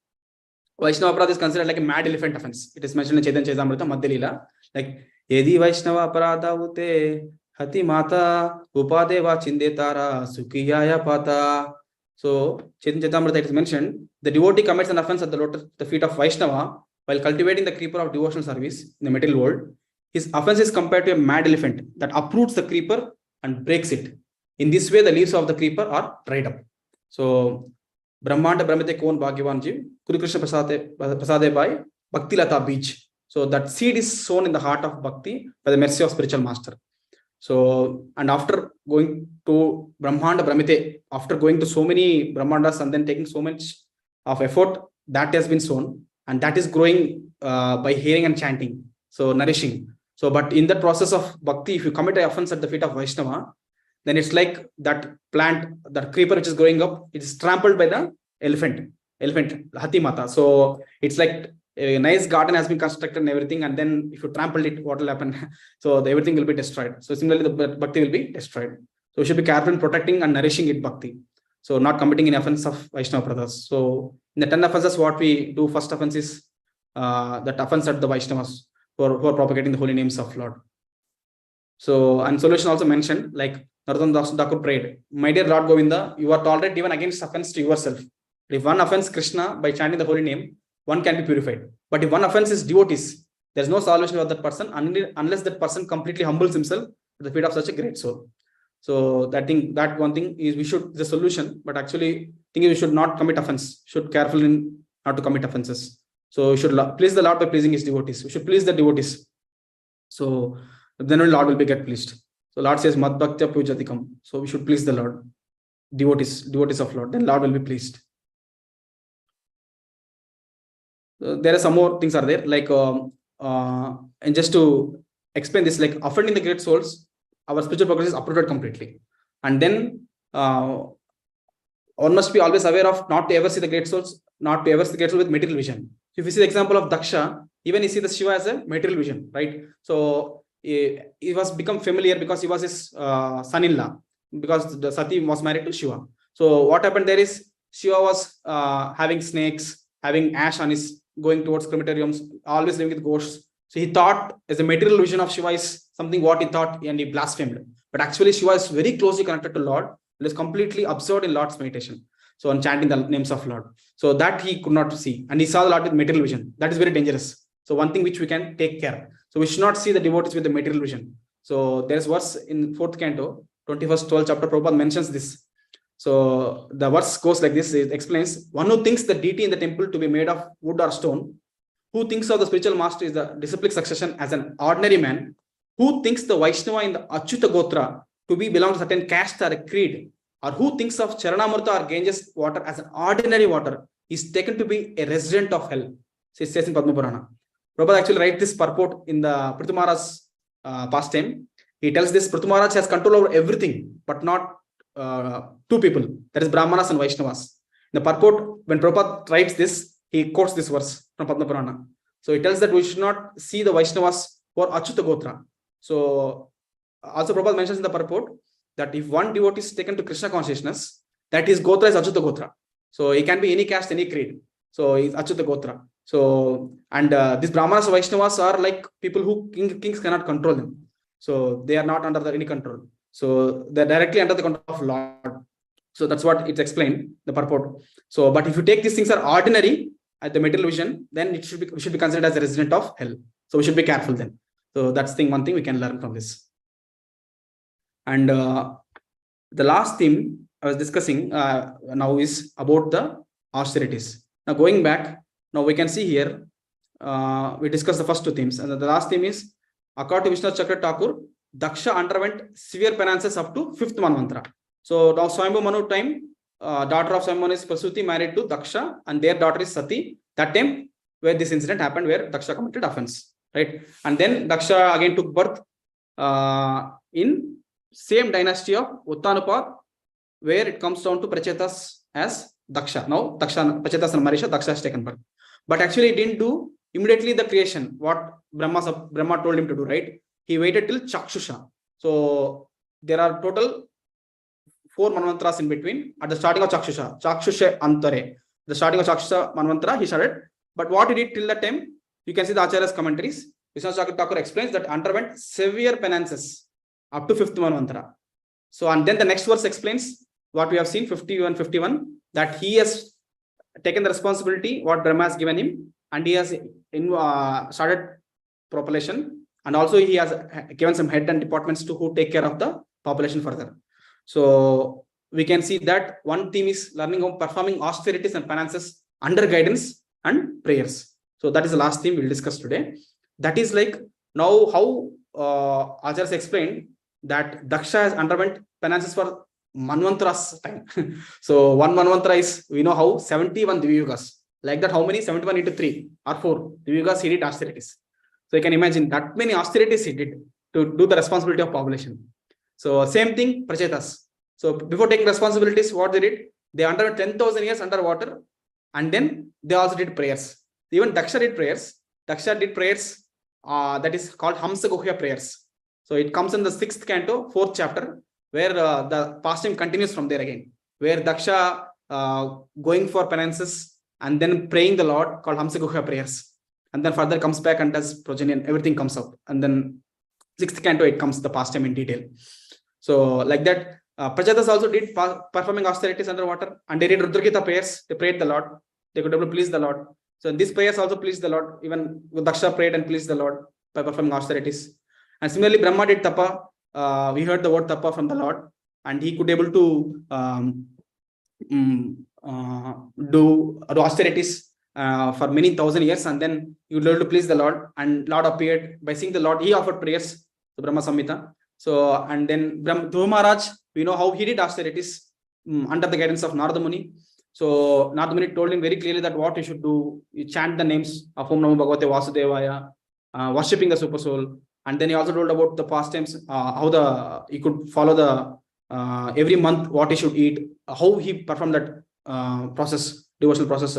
S2: Vaishnava Aparadha is considered like a mad elephant offense. It is mentioned in Chaitanya Charitamrita Madhya Leela, like Yedi Vaishnava Aparadha Ute Hati Mata Upadeva Chindetara Sukiyaya Pata. So Chaitanya Charitamrita it is mentioned, the devotee commits an offense at the feet of Vaishnava while cultivating the creeper of devotional service in the material world. His offense is compared to a mad elephant that uproots the creeper and breaks it. In this way, the leaves of the creeper are dried up. So Brahmanda Brahmate Kon Bhagyavan Jiv, Kuru Krishna Prasade Bhai, Bhakti Lata Beach. So that seed is sown in the heart of Bhakti by the mercy of spiritual master. So, and after going to Brahmanda Brahmate, after going to so many Brahmandas and then taking so much of effort, that has been sown, and that is growing by hearing and chanting. So nourishing. So, but in that process of Bhakti, if you commit an offense at the feet of Vaishnava, then it's like that plant, that creeper which is growing up, it is trampled by the elephant Hati Mata. So it's like a nice garden has been constructed and everything, and then if you trample it, what will happen? So everything will be destroyed. So similarly, the Bhakti will be destroyed. So we should be careful in protecting and nourishing it Bhakti. So not committing an offense of Vaishnava brothers. So in the 10 offenses, what we do, first offense is that offense at the Vaishnavas who are propagating the holy names of Lord. So, and solution also mentioned, like Narottam Das Thakur prayed, my dear Lord Govinda, you are tolerant even against offense to yourself. If one offends Krishna by chanting the holy name, one can be purified. But if one offense is devotees, there is no salvation for that person unless that person completely humbles himself at the feet of such a great soul. So that one thing is we should the solution, but actually think we should not commit offense. Should careful in not to commit offenses. So we should please the Lord by pleasing his devotees. We should please the devotees. So then only Lord will be get pleased. So Lord says Mad Bhaktya Pujatikam. So we should please the Lord, devotees of Lord. Then Lord will be pleased. There are some more things are there, like and just to explain this, like offending the great souls, our spiritual progress is uprooted completely. And then one must be always aware of not to ever see the great souls, not to ever see the great soul with material vision. If you see the example of Daksha, even you see the Shiva as a material vision, right? So he was become familiar because he was his son-in-law, because the Sati was married to Shiva. So what happened there is Shiva was having snakes, having ash on his, going towards crematoriums, always living with ghosts. So he thought as a material vision of Shiva is something what he thought, and he blasphemed. But actually Shiva is very closely connected to Lord. It is completely absorbed in Lord's meditation. So on chanting the names of Lord. So that he could not see. And he saw the Lord with material vision. That is very dangerous. So one thing which we can take care. So we should not see the devotees with the material vision. So there is verse in 4th canto, 21st 12th chapter, Prabhupada mentions this. So the verse goes like this, it explains, one who thinks the deity in the temple to be made of wood or stone, who thinks of the spiritual master is the disciplic succession as an ordinary man, who thinks the Vaishnava in the Achyuta Gotra to be belong to certain caste or a creed, or who thinks of Charanamurta or Ganges water as an ordinary water, is taken to be a resident of hell. So it says in Padma Purana. Prabhupada actually writes this purport in the Prithu Maharaj's pastime. He tells this Prithu Maharaj has control over everything, but not two people, that is Brahmanas and Vaishnavas. In the purport, when Prabhupada writes this, he quotes this verse from Padma Purana. So he tells that we should not see the Vaishnavas for Achyuta Gotra. So also Prabhupada mentions in the purport that if one devotee is taken to Krishna consciousness, that his Gotra is Achyuta Gotra. So he can be any caste, any creed. So he's Achyuta Gotra. So, and these Brahmanas and Vaishnavas are like people who kings cannot control them. So they are not under any control. So they're directly under the control of Lord. So that's what it's explained, the purport. So, but if you take these things are ordinary at the material vision, then we should be considered as a resident of hell. So we should be careful then. So that's one thing we can learn from this. And The last theme I was discussing now is about the austerities. Now going back, now we can see here, we discussed the first two themes, and the last theme is, according to Vishnu Chakra Thakur, Daksha underwent severe penances up to 5th Manvantara. So now Swayambhu Manu time, daughter of Swayambhu Manu is Prasuti, married to Daksha, and their daughter is Sati. That time where this incident happened, where Daksha committed offense, right? And then Daksha again took birth in same dynasty of Uttanupad, where it comes down to Prachetas as Daksha. Now Daksha, Prachetas and Marisha, Daksha has taken birth. But actually, he didn't do immediately the creation, what Brahma told him to do, right? He waited till Chakshusha. So there are total 4 Manvantras in between. At the starting of Chakshusha, Chakshusha Antare, the starting of Chakshusha Manvantara, he started. But what he did till that time, you can see the Acharya's commentaries. Vishnu Chakra Thakur explains that underwent severe penances up to 5th Manvantara. So, and then the next verse explains what we have seen, 51, that he has taken the responsibility what Brahma has given him, and he has started population, and also he has given some head and departments to who take care of the population further. So we can see that one theme is learning how performing austerities and penances under guidance and prayers. So that is the last theme we'll discuss today. That is like now how Acharyas explained that Daksha has underwent penances for Manvantara's time. So one Manvantara is, we know how 71 Divyugas. Like that, how many? 71 into 3 or 4 Divyugas he did austerities. So you can imagine that many austerities he did to do the responsibility of population. So same thing, Prachetas. So before taking responsibilities, what they did? They underwent 10,000 years underwater, and then they also did prayers. Even Daksha did prayers. Daksha did prayers that is called Hamsa Guhya prayers. So it comes in the 6th canto, 4th chapter, where the pastime continues from there again, where Daksha going for penances and then praying the Lord, called Hamsa Guhya prayers, and then further comes back and does progeny, and everything comes up, and then 6th canto it comes the pastime in detail. So like that, Prajatas also did performing austerities underwater, and they did Rudragita prayers. They prayed the Lord. They could able to please the Lord. So these prayers also pleased the Lord. Even Daksha prayed and pleased the Lord by performing austerities. And similarly, Brahma did tapa. We heard the word tapa from the Lord, and he could able to do austerities for many thousand years, and then he would able to please the Lord. And Lord appeared by seeing the Lord. He offered prayers to Brahma Samhita. So, and then Dhruva Maharaj, we know how he did austerities under the guidance of Narada Muni. So Narada Muni told him very clearly that what he should do. You chant the names of Om Namo Bhagavate Vasudevaya, worshipping the Super Soul. And then he also told about the pastimes, how he could follow the every month what he should eat, how he performed that devotional process,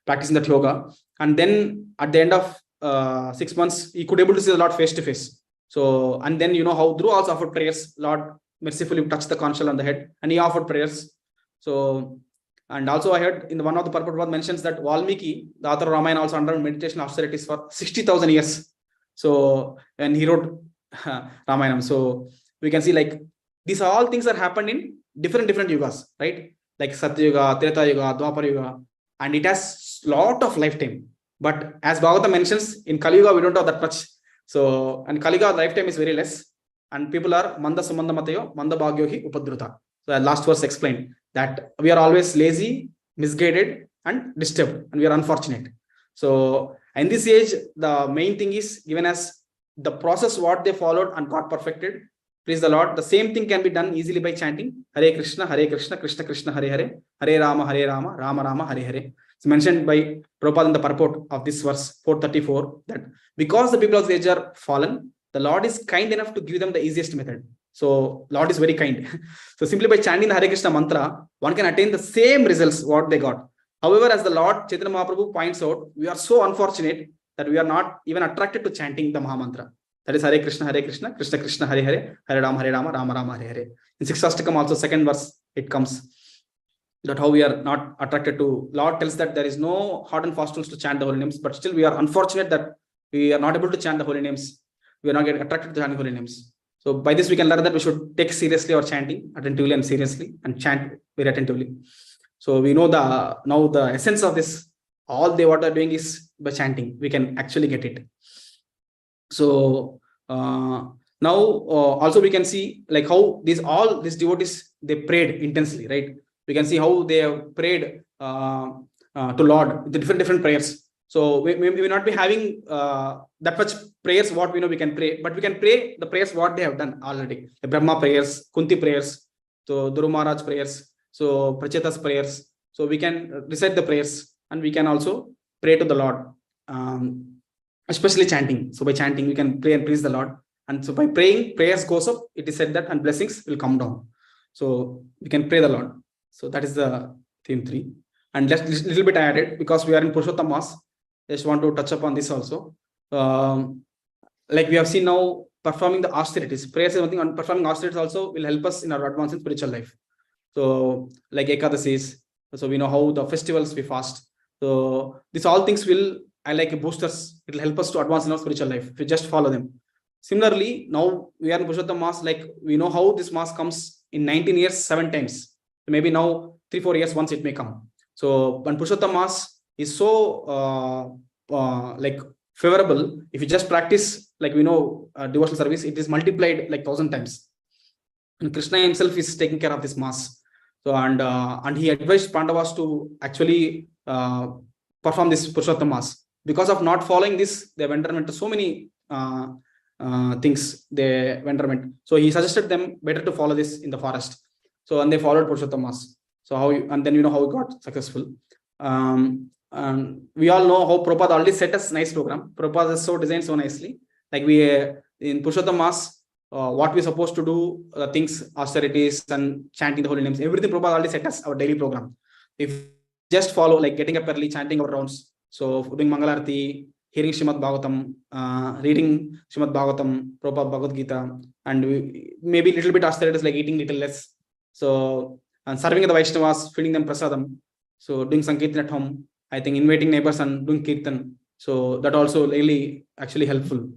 S2: practicing that yoga. And then at the end of 6 months, he could able to see the Lord face to face. So, and then you know how Dhruva also offered prayers. Lord mercifully touched the conch shell on the head, and he offered prayers. So, and also I heard in one of the purport mentions that Valmiki, the author of Ramayana, also underwent meditation austerities for 60,000 years. So, and he wrote Ramayana. So we can see like these all things that happened in different yugas, right? Like Satya Yuga, Treta Yuga, Dwapar Yuga, and it has lot of lifetime. But as Bhagavata mentions, in Kali Yuga we don't have that much. So, and Kali Yuga lifetime is very less, and people are Manda Sumanda Matayo, Manda Bhagyohi Upadruta. So the last verse explained that we are always lazy, misguided, and disturbed, and we are unfortunate. So in this age, the main thing is given as the process what they followed and got perfected. Praise the Lord. The same thing can be done easily by chanting Hare Krishna, Krishna Krishna, Hare Hare, Hare Rama, Rama Rama, Hare Hare. It's mentioned by Prabhupada in the purport of this verse 434 that because the people of the age are fallen, the Lord is kind enough to give them the easiest method. So Lord is very kind. So simply by chanting the Hare Krishna mantra, one can attain the same results what they got. However, as the Lord Chaitanya Mahaprabhu points out, we are so unfortunate that we are not even attracted to chanting the Mahamantra. That is Hare Krishna, Krishna Krishna, Hare Hare, Hare Rama, Rama Rama, Hare Hare. In 6th Ashtakam also, 2nd verse, it comes that how we are not attracted to. Lord tells that there is no hard and fast rules to chant the holy names, but still we are unfortunate that we are not able to chant the holy names. We are not getting attracted to chanting holy names. So by this we can learn that we should take seriously our chanting attentively and seriously, and chant very attentively. So we know now the essence of this. All they what are doing is by chanting we can actually get it. So Now, also we can see like how these devotees, they prayed intensely, right? We can see how they have prayed to Lord, the different prayers. So we may not be having that much prayers what we know we can pray, but we can pray the prayers what they have done already. The Brahma prayers, Kunti prayers, so Dhruva Maharaj prayers, so Pracheta's prayers. So we can recite the prayers, and we can also pray to the Lord, especially chanting. So by chanting, we can pray and praise the Lord. And so by praying, prayers goes up. It is said that, and blessings will come down. So we can pray the Lord. So that is the theme 3. And just little bit I added, because we are in Purushottam Mass. I just want to touch upon this also. Like we have seen now, performing the austerities. Prayers is one thing, and performing austerities also will help us in our advance in spiritual life. So like Ekadasis, so we know how the festivals we fast. So these all things will, I like boosters. It will help us to advance in our spiritual life if we just follow them. Similarly, now we are in Purushottam Mass, like we know how this Mass comes in 19 years, 7 times. Maybe now 3-4 years once it may come. So when Purushottam Mass is so like favorable, if you just practice, like we know devotional service, it is multiplied like 1,000 times. And Krishna himself is taking care of this Mass. So and he advised Pandavas to actually perform this Purushottam Mass. Because of not following this, they went into so many things they went. So he suggested them better to follow this in the forest. So and they followed Purushottam Mass. So and then you know how it got successful. And we all know how Prabhupada already set us nice program. Prabhupada is so designed so nicely. Like we in Purushottam Mass, what we're supposed to do, things, austerities and chanting the holy names, everything Prabhupada already set us our daily program. If just follow, like getting up early, chanting our rounds, so doing Mangalarti, hearing Srimad Bhagavatam, reading Srimad Bhagavatam, Prabhupada Bhagavad Gita, and maybe little bit austerities like eating little less. So and serving the Vaishnavas, feeding them prasadam. So doing Sankirtan at home, I think inviting neighbors and doing Kirtan. So that also really actually helpful.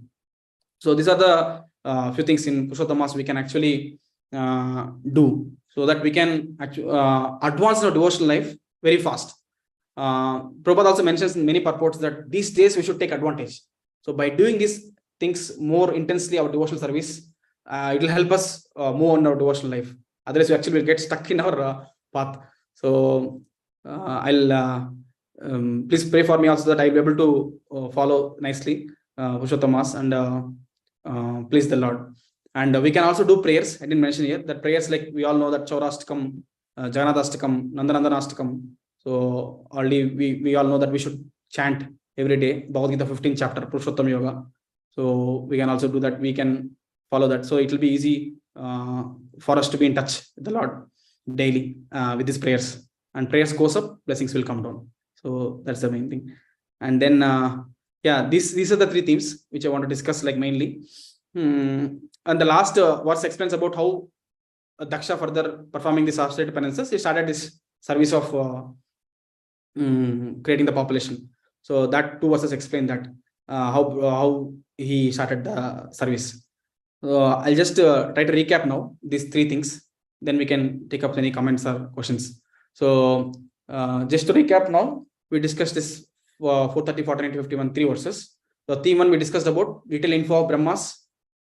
S2: So these are the few things in Purushottam Mass we can actually do, so that we can actually advance our devotional life very fast. Prabhupada also mentions in many purports that these days we should take advantage. So by doing these things more intensely, our devotional service, it will help us move on our devotional life. Otherwise, we actually will get stuck in our path. So I'll please pray for me also that I'll be able to follow nicely Purushottam Mass, and please the Lord. And we can also do prayers. I didn't mention here that prayers, like we all know that Chaurastakam, Jagannathastakam, Nandanandanastakam. So already we all know that we should chant every day Bhagavad Gita 15th chapter, Purushottam Yoga. So we can also do that. We can follow that. So it will be easy for us to be in touch with the Lord daily with these prayers. And prayers goes up, blessings will come down. So that's the main thing. And then yeah, these are the 3 themes which I want to discuss, like mainly. And the last verse explains about how Daksha, further performing this austerity penances, he started this service of creating the population. So that 2 verses explain that how he started the service. I'll just try to recap now these 3 things. Then we can take up any comments or questions. So just to recap now, we discussed this 430, 49, 51, 3 verses. The theme 1 we discussed about detailed info of Brahma's,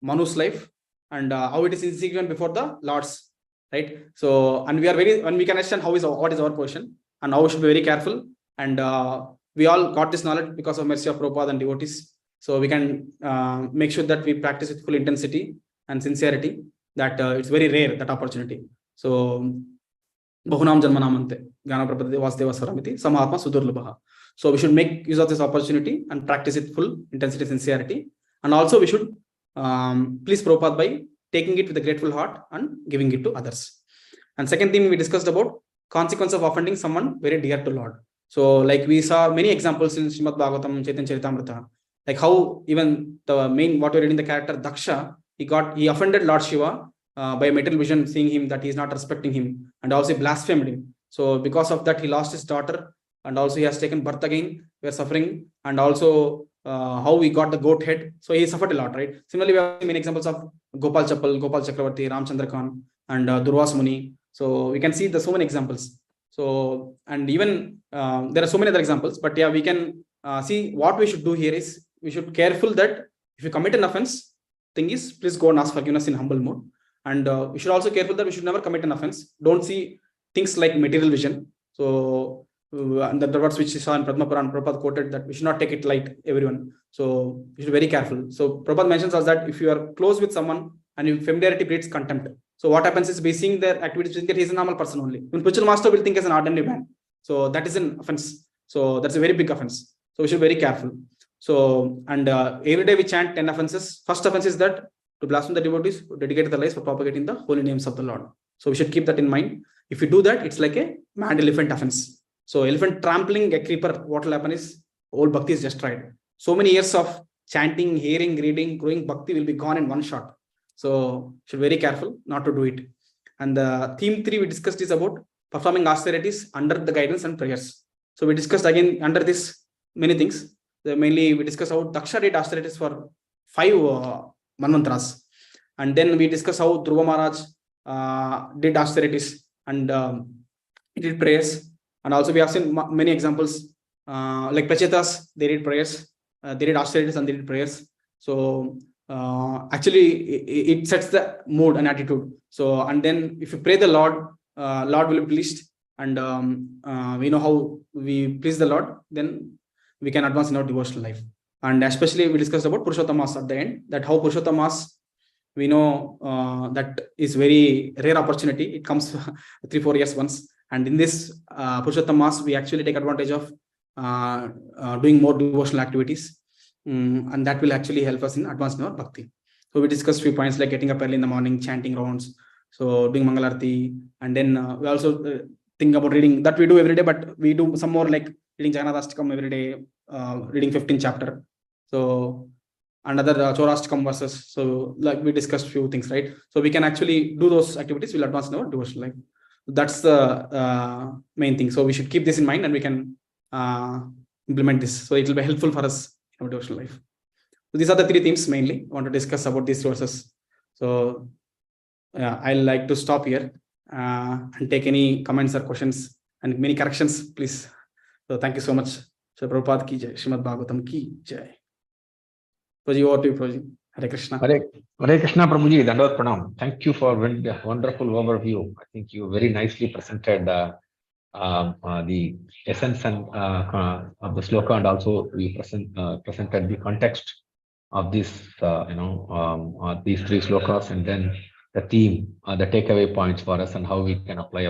S2: Manu's life, and how it is insignificant before the Lord's, right? So, and we can understand what is our position, and how we should be very careful. And we all got this knowledge because of mercy of Prabhupada and devotees. So we can make sure that we practice with full intensity and sincerity. That it's very rare, that opportunity. So Bahunam Janmanamante, Jnana Prabhati Vasdeva Saramiti, Samahatma Sudurlabha. So we should make use of this opportunity and practice it full intensity, sincerity. And also we should please Prabhupada by taking it with a grateful heart and giving it to others. And second thing we discussed about consequence of offending someone very dear to Lord. So like we saw many examples in Srimad Bhagavatam, Chaitanya Charitamrita, like how even the main, what we read in the character Daksha, he offended Lord Shiva by material vision, seeing him that he is not respecting him, and also blasphemed him. So because of that, he lost his daughter, and also he has taken birth again. We are suffering, and also how he got the goat head. So he suffered a lot, right? Similarly, we have many examples of Gopal Chappal, Gopal Chakravarti, Ramchandra Khan, and Durvas Muni. So we can see the so many examples. So, and even there are so many other examples, but yeah, we can see what we should do here is we should careful that if you commit an offense, thing is, please go and ask forgiveness in humble mode. And we should also careful that we should never commit an offense. Don't see things like material vision. So and the words which we saw in Padma Puran, Prabhupada quoted that we should not take it light, everyone. So we should be very careful. So Prabhupada mentions us that if you are close with someone and your familiarity breeds contempt. So what happens is, we seeing their activities, think that he's a normal person only. When spiritual master will think as an ordinary man. So that is an offense. So that's a very big offense. So we should be very careful. So, and every day we chant 10 offenses. First offense is that to blaspheme the devotees, dedicate the lives for propagating the holy names of the Lord. So we should keep that in mind. If you do that, it's like a mad elephant offense. So elephant trampling a creeper, what will happen is all bhakti is destroyed. So many years of chanting, hearing, reading, growing bhakti will be gone in one shot. So should be very careful not to do it. And the theme 3 we discussed is about performing austerities under the guidance and prayers. So we discussed again under this many things. Mainly we discussed how Daksha did austerities for 5 manvantras. And then we discussed how Dhruva Maharaj did austerities and he did prayers. And also we have seen many examples like Prachetas, they did prayers, they did austerities and they did prayers. So actually it sets the mood and attitude. So, and then if you pray the Lord, Lord will be pleased, and we know how we please the Lord, then we can advance in our devotional life. And especially we discussed about Purushottam at the end, that how Purushottam, we know that is very rare opportunity. It comes 3-4 years once. And in this Purushottam, we actually take advantage of doing more devotional activities. And that will actually help us in advancing our bhakti. So we discussed few points like getting up early in the morning, chanting rounds, so doing Mangalarti, and then we also think about reading that we do every day, but we do some more like reading Jagannathastakam every day, reading 15th chapter. So another Chorastakam verses. So like we discussed few things, right? So we can actually do those activities, will advance in our devotional life. That's the main thing. So we should keep this in mind, and we can implement this. So it will be helpful for us in our devotional life. So these are the 3 themes mainly I want to discuss about these verses. So I like to stop here and take any comments or questions and many corrections, please. So thank you so much. So Prabhupada ki jai, Srimad Bhagavatam ki jai. Prabhuji, over to you, Prabhuji. Hare Krishna.
S1: Hare Krishna, Prabhuji, Dandavat Pranam. Thank you for a wonderful overview. I think you very nicely presented the essence and of the sloka, and also you presented the context of this, these 3 slokas, and then the theme, the takeaway points for us, and how we can apply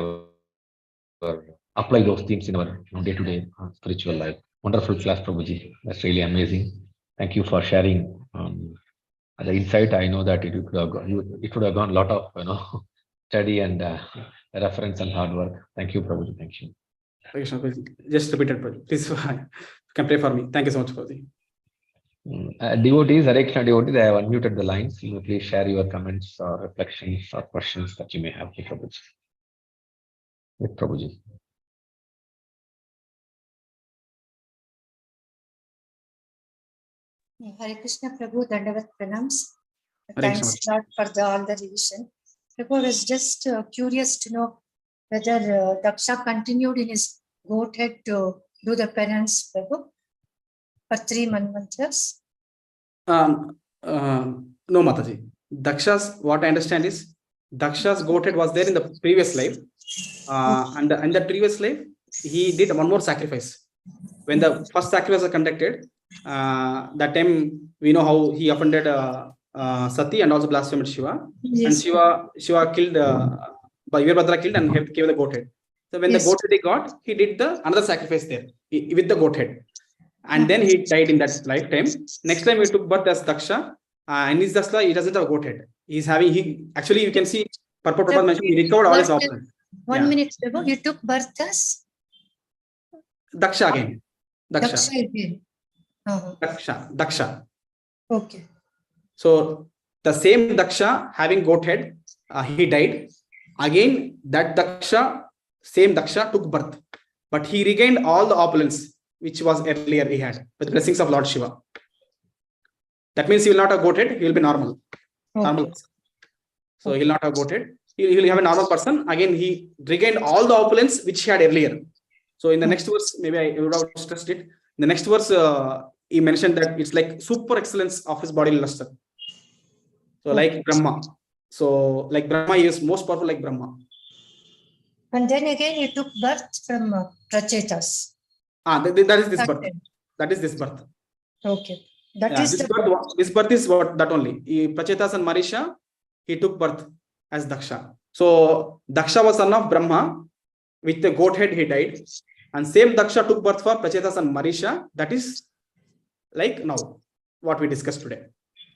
S1: those themes in our day-to-day spiritual life. Wonderful class, Prabhuji. That's really amazing. Thank you for sharing the insight. I know that it would have gone a lot of study and reference and hard work. Thank you, Prabhuji. Thank you.
S2: Just repeat it, Prabhuji. Please, you can pray for me. Thank you so much, Prabhuji.
S1: Devotees, Hare Krishna devotees, I have unmuted the lines. You may please share your comments or reflections or questions that you may have with Prabhuji.
S3: Hare Krishna, Prabhu, Dandavat Pranams. Thanks a lot for all the revision. Prabhu, I was just curious to know whether Daksha continued in his goat head to do the penance, Prabhu, for 3 manvantras.
S2: No, Mataji. Daksha's, what I understand is, Daksha's goat head was there in the previous life. And in the previous life, he did one more sacrifice. When the first sacrifice was conducted, that time we know how he offended Sati and also blasphemed Shiva. Yes. And Shiva killed, Virabhadra killed and gave the goat head. So when the goat head he got, he did another sacrifice there with the goat head. And then he died in that lifetime. Next time he took birth as Daksha. In his Daksha, he doesn't have a goat head. Actually, you can see, Purport Prabhupada mentioned, he recovered all his opulence.
S3: 1 minute, Prabhu, you took birth as?
S2: Daksha again.
S3: Daksha again.
S2: Daksha.
S3: Okay.
S2: So the same Daksha having goat head, he died. Again, that Daksha, same Daksha took birth. But he regained all the opulence which was earlier he had with the blessings of Lord Shiva. That means he will not have goat head, he will be normal. Okay. Normal. So he will not have goat head. He will have a normal person. Again, he regained all the opulence which he had earlier. So in the next verse, maybe I would have stressed it. In the next verse, he mentioned that it's like super excellence of his bodily luster. So like Brahma. So like Brahma is most powerful like Brahma.
S3: And then again he took birth from Prachetas.
S2: That is this birth. That is this birth.
S3: Okay. That is
S2: this birth is what that only. Prachetas and Marisha, he took birth as Daksha. So Daksha was son of Brahma. With the goat head, he died. And same Daksha took birth for Prachetas and Marisha. That is like now what we discussed today.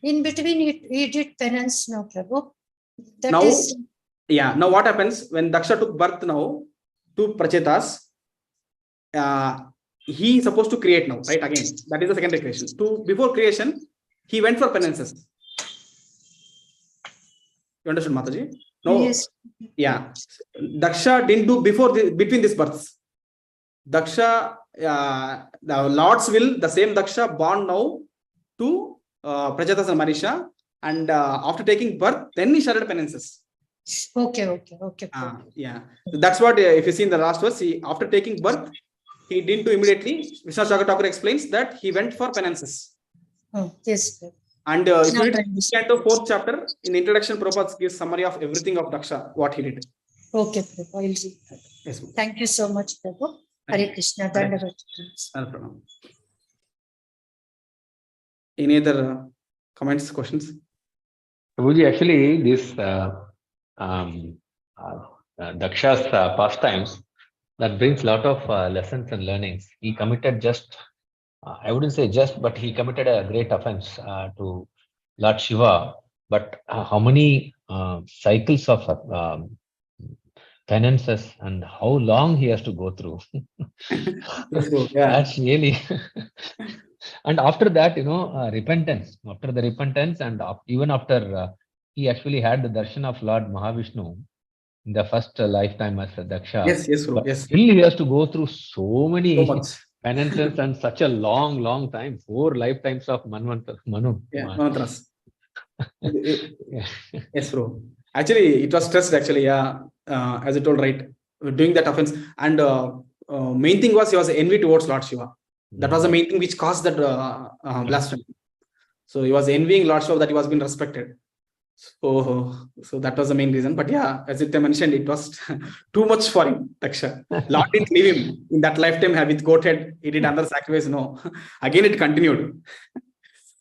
S3: In between, he did penance, no, Prabhu.
S2: Now what happens when Daksha took birth now to Prachetas? He is supposed to create now, right? Again, that is the secondary creation. Before creation, he went for penances. You understood, Mataji? No.
S3: Yes.
S2: Yeah. Daksha didn't do between these births. Daksha, the Lord's will, the same Daksha born now to Prachetas and Marisha, and after taking birth, then he started penances.
S3: Okay.
S2: Yeah. So that's what, if you see in the last verse, after taking birth, he didn't do immediately. Vishnu Thakur explains that he went for penances.
S3: Oh, yes.
S2: And if you read the 4th chapter, in the introduction, Prabhupada gives summary of everything of Daksha, what he did.
S3: Okay, Prabhu. I'll read that.
S2: Yes,
S3: thank you so much, Prabhu. Hare Krishna.
S2: Any other comments, questions?
S1: Prabhuji, actually, this Daksha's pastimes, that brings a lot of lessons and learnings. He committed I wouldn't say but he committed a great offense to Lord Shiva. But how many cycles of penances and how long he has to go through. That's really. And after that, repentance. After the repentance, and even after he actually had the darshan of Lord Mahavishnu in the first lifetime as a Daksha.
S2: Yes.
S1: Still, he has to go through so many penances and such a long time. 4 lifetimes of Manu.
S2: Mantras. Yes, bro. Actually, it was stressed. Actually, as I told, right, doing that offense, and main thing was he was envy towards Lord Shiva. That was the main thing which caused that blasphemy. So he was envying Lord Shiva that he was being respected. So that was the main reason. But yeah, as Nityam mentioned, it was too much for him, Daksha. Lord didn't leave him in that lifetime with goat head. He did another sacrifice. No, again it continued.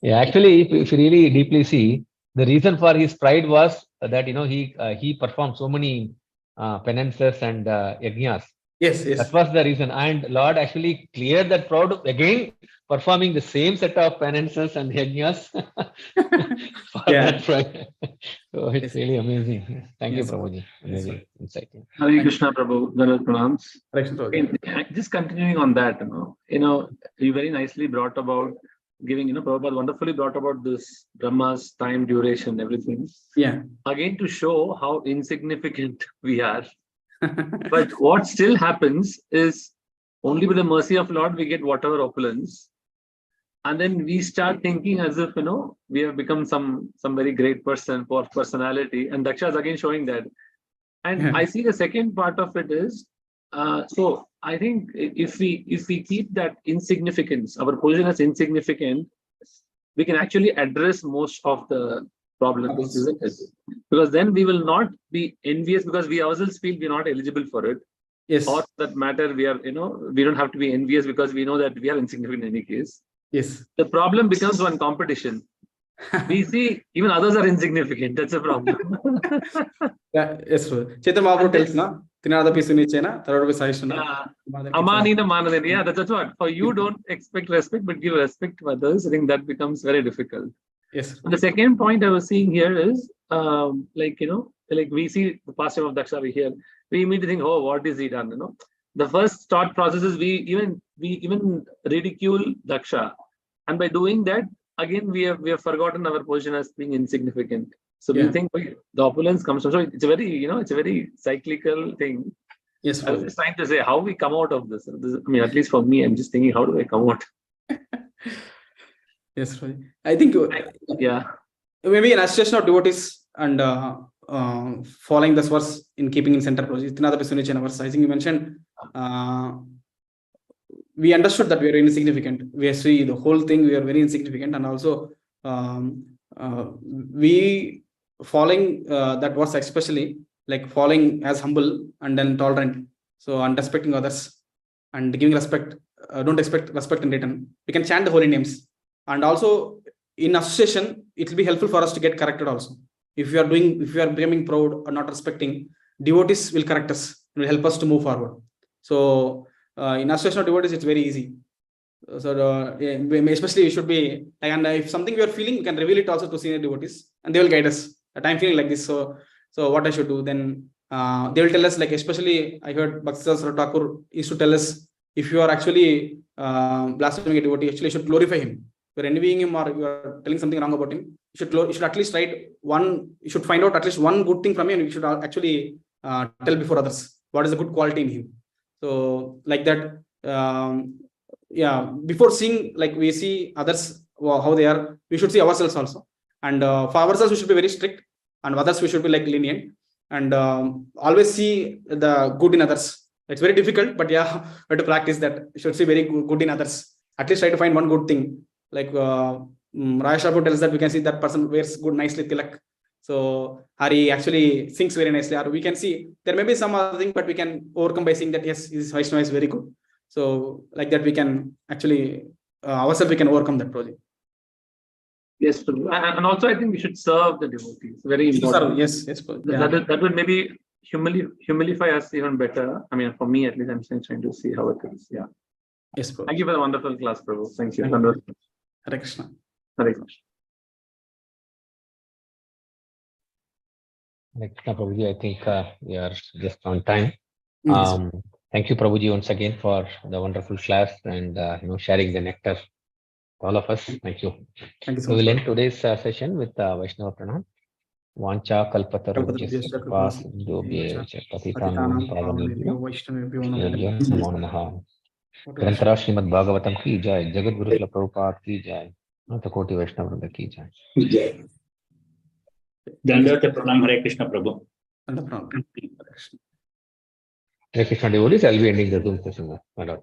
S1: Yeah, actually, if you really deeply see, the reason for his pride was that he performed so many penances and yajnas.
S2: Yes.
S1: That was the reason, and Lord actually cleared that proud again, performing the same set of penances and yajnas for that pride. So it's really amazing. Thank you, Prabhuji. Amazing insight.
S4: Hare Krishna, Prabhu. Just continuing on that, you very nicely brought about giving, Prabhupada wonderfully brought about this Brahma's time, duration, everything.
S2: Yeah.
S4: Again, to show how insignificant we are. But what still happens is only with the mercy of Lord we get whatever opulence. And then we start thinking as if, we have become some very great person for personality. And Daksha is again showing that. And I see the second part of it is, so I think if we keep that insignificance, our position as insignificant, we can actually address most of the problems, isn't it? Because then we will not be envious because we ourselves feel we're not eligible for it.
S2: Yes.
S4: Or that matter, we are, we don't have to be envious because we know that we are insignificant in any case.
S2: Yes.
S4: The problem becomes one competition. We see even others are insignificant. That's a problem.
S2: Yes, sir. Chaitanya Mahaprabhu tells na, tinada pisu nichena, tharad pisu sahishna.
S4: Amanina manadena. Yeah, that's what. For you don't expect respect, but give respect to others. I think that becomes very difficult.
S2: Yes.
S4: And the second point I was seeing here is, like we see the pastime of Daksha over here. We immediately think, oh, what is he done? The first thought process is we even ridicule Daksha, and by doing that, again we have forgotten our position as being insignificant. So we think the opulence comes from. So it's a very cyclical thing.
S2: Yes.
S4: I was just trying to say how we come out of this. At least for me, I'm just thinking, how do I come out?
S2: Yes, I think maybe an association of devotees and following this verse in keeping in center project. I think you mentioned we understood that we are insignificant. We see the whole thing, we are very insignificant, and also we following that verse, especially like following as humble and then tolerant, so and respecting others and giving respect, don't expect respect in return. We can chant the holy names, and also in association it will be helpful for us to get corrected also. If you are becoming proud or not respecting, devotees will correct us, will help us to move forward. So in association of devotees it's very easy. So especially we should be, and if something we are feeling, we can reveal it also to senior devotees and they will guide us that I'm feeling like this, so what I should do. Then they will tell us, like especially I heard Bhakti Thakur used to tell us, if you are actually blaspheming a devotee, actually you should glorify him. You're envying him or you are telling something wrong about him, you should at least write one, you should find out at least one good thing from him, and you should actually tell before others what is the good quality in him. So like that, yeah, before seeing, like we see others how they are, we should see ourselves also. And for ourselves we should be very strict, and others we should be like lenient, and always see the good in others. It's very difficult, but yeah, we have to practice that. You should see very good in others. At least try to find one good thing. Like Rajesh Prabhu tells that we can see that person wears good nicely tilak, so Hari actually sings very nicely, or we can see there may be some other thing, but we can overcome by seeing that yes, his Vaishnava is very good. So like that we can actually ourselves we can overcome that project.
S4: Yes, and also I think we should serve the devotees. Very important.
S2: Yes. Yeah.
S4: That would maybe humilify us even better. I mean, for me at least, I'm trying to see how it is. Yeah.
S2: Yes, Prabhu.
S4: Thank you for the wonderful class, Prabhu. Thank you.
S2: Thank you. Hare Krishna.
S4: Hare Krishna.
S1: Prabhuji, I think we are just on time.
S2: Yes.
S1: Thank you, Prabhuji, once again for the wonderful class and sharing the nectar to all of us. Thank you.
S2: Thank you so
S1: So
S2: much.
S1: we'll end today's session with Vaishnava Pranam. Vancha kalpatarubhyasya kripa sindhubhya patitanam pavanebhyo namo namaha. Grantara Srimad Bhagavatam ki jai, Jagat Guru Srila Prabhupada ki jai, Koti Vaishnava Vrinda ki jai.
S5: Dandavata Pranam. Hare Krishna, Prabhu.
S2: Hare Krishna.
S1: Hare Krishna devotees, I'll be ending the Zoom session now.